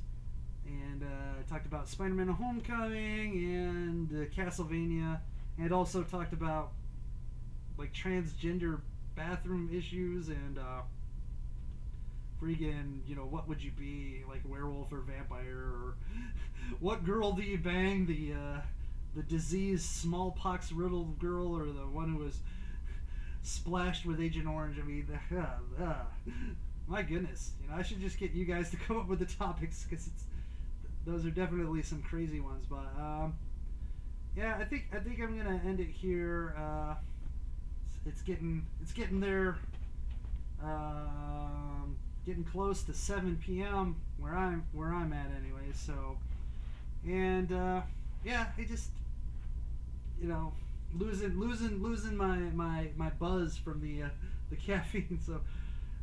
Speaker 2: and I talked about Spider-Man: Homecoming and Castlevania, and also talked about like transgender bathroom issues and freaking, what would you be, like werewolf or vampire, or what girl do you bang, the diseased smallpox riddled girl, or the one who was splashed with Agent Orange? I mean, my goodness, I should just get you guys to come up with the topics, because those are definitely some crazy ones. But yeah, I think I'm gonna end it here. It's getting there. Getting close to 7 p.m. where I'm at anyway. So, and yeah, I just losing my buzz from the caffeine, so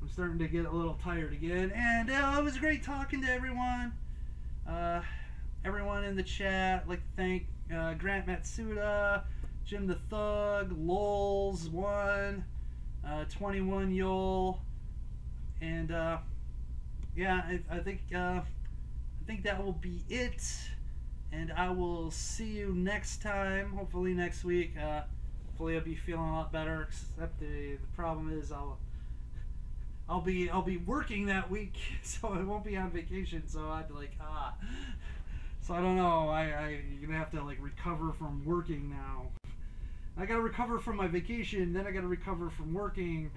Speaker 2: I'm starting to get a little tired again. And it was great talking to everyone. Everyone in the chat. I'd like to thank Grant Matsuda, Jim the Thug, Lols1, 21 Yol, and yeah, I think that will be it. And I will see you next time. Hopefully next week. Hopefully I'll be feeling a lot better. Except the problem is I'll be working that week, so I won't be on vacation. So I'd be like So I don't know. You're gonna have to like recover from working now. I gotta recover from my vacation, then I gotta recover from working,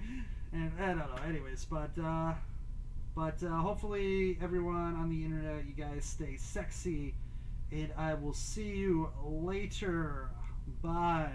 Speaker 2: and I don't know. Anyways, but hopefully everyone on the internet, you guys stay sexy, and I will see you later. Bye.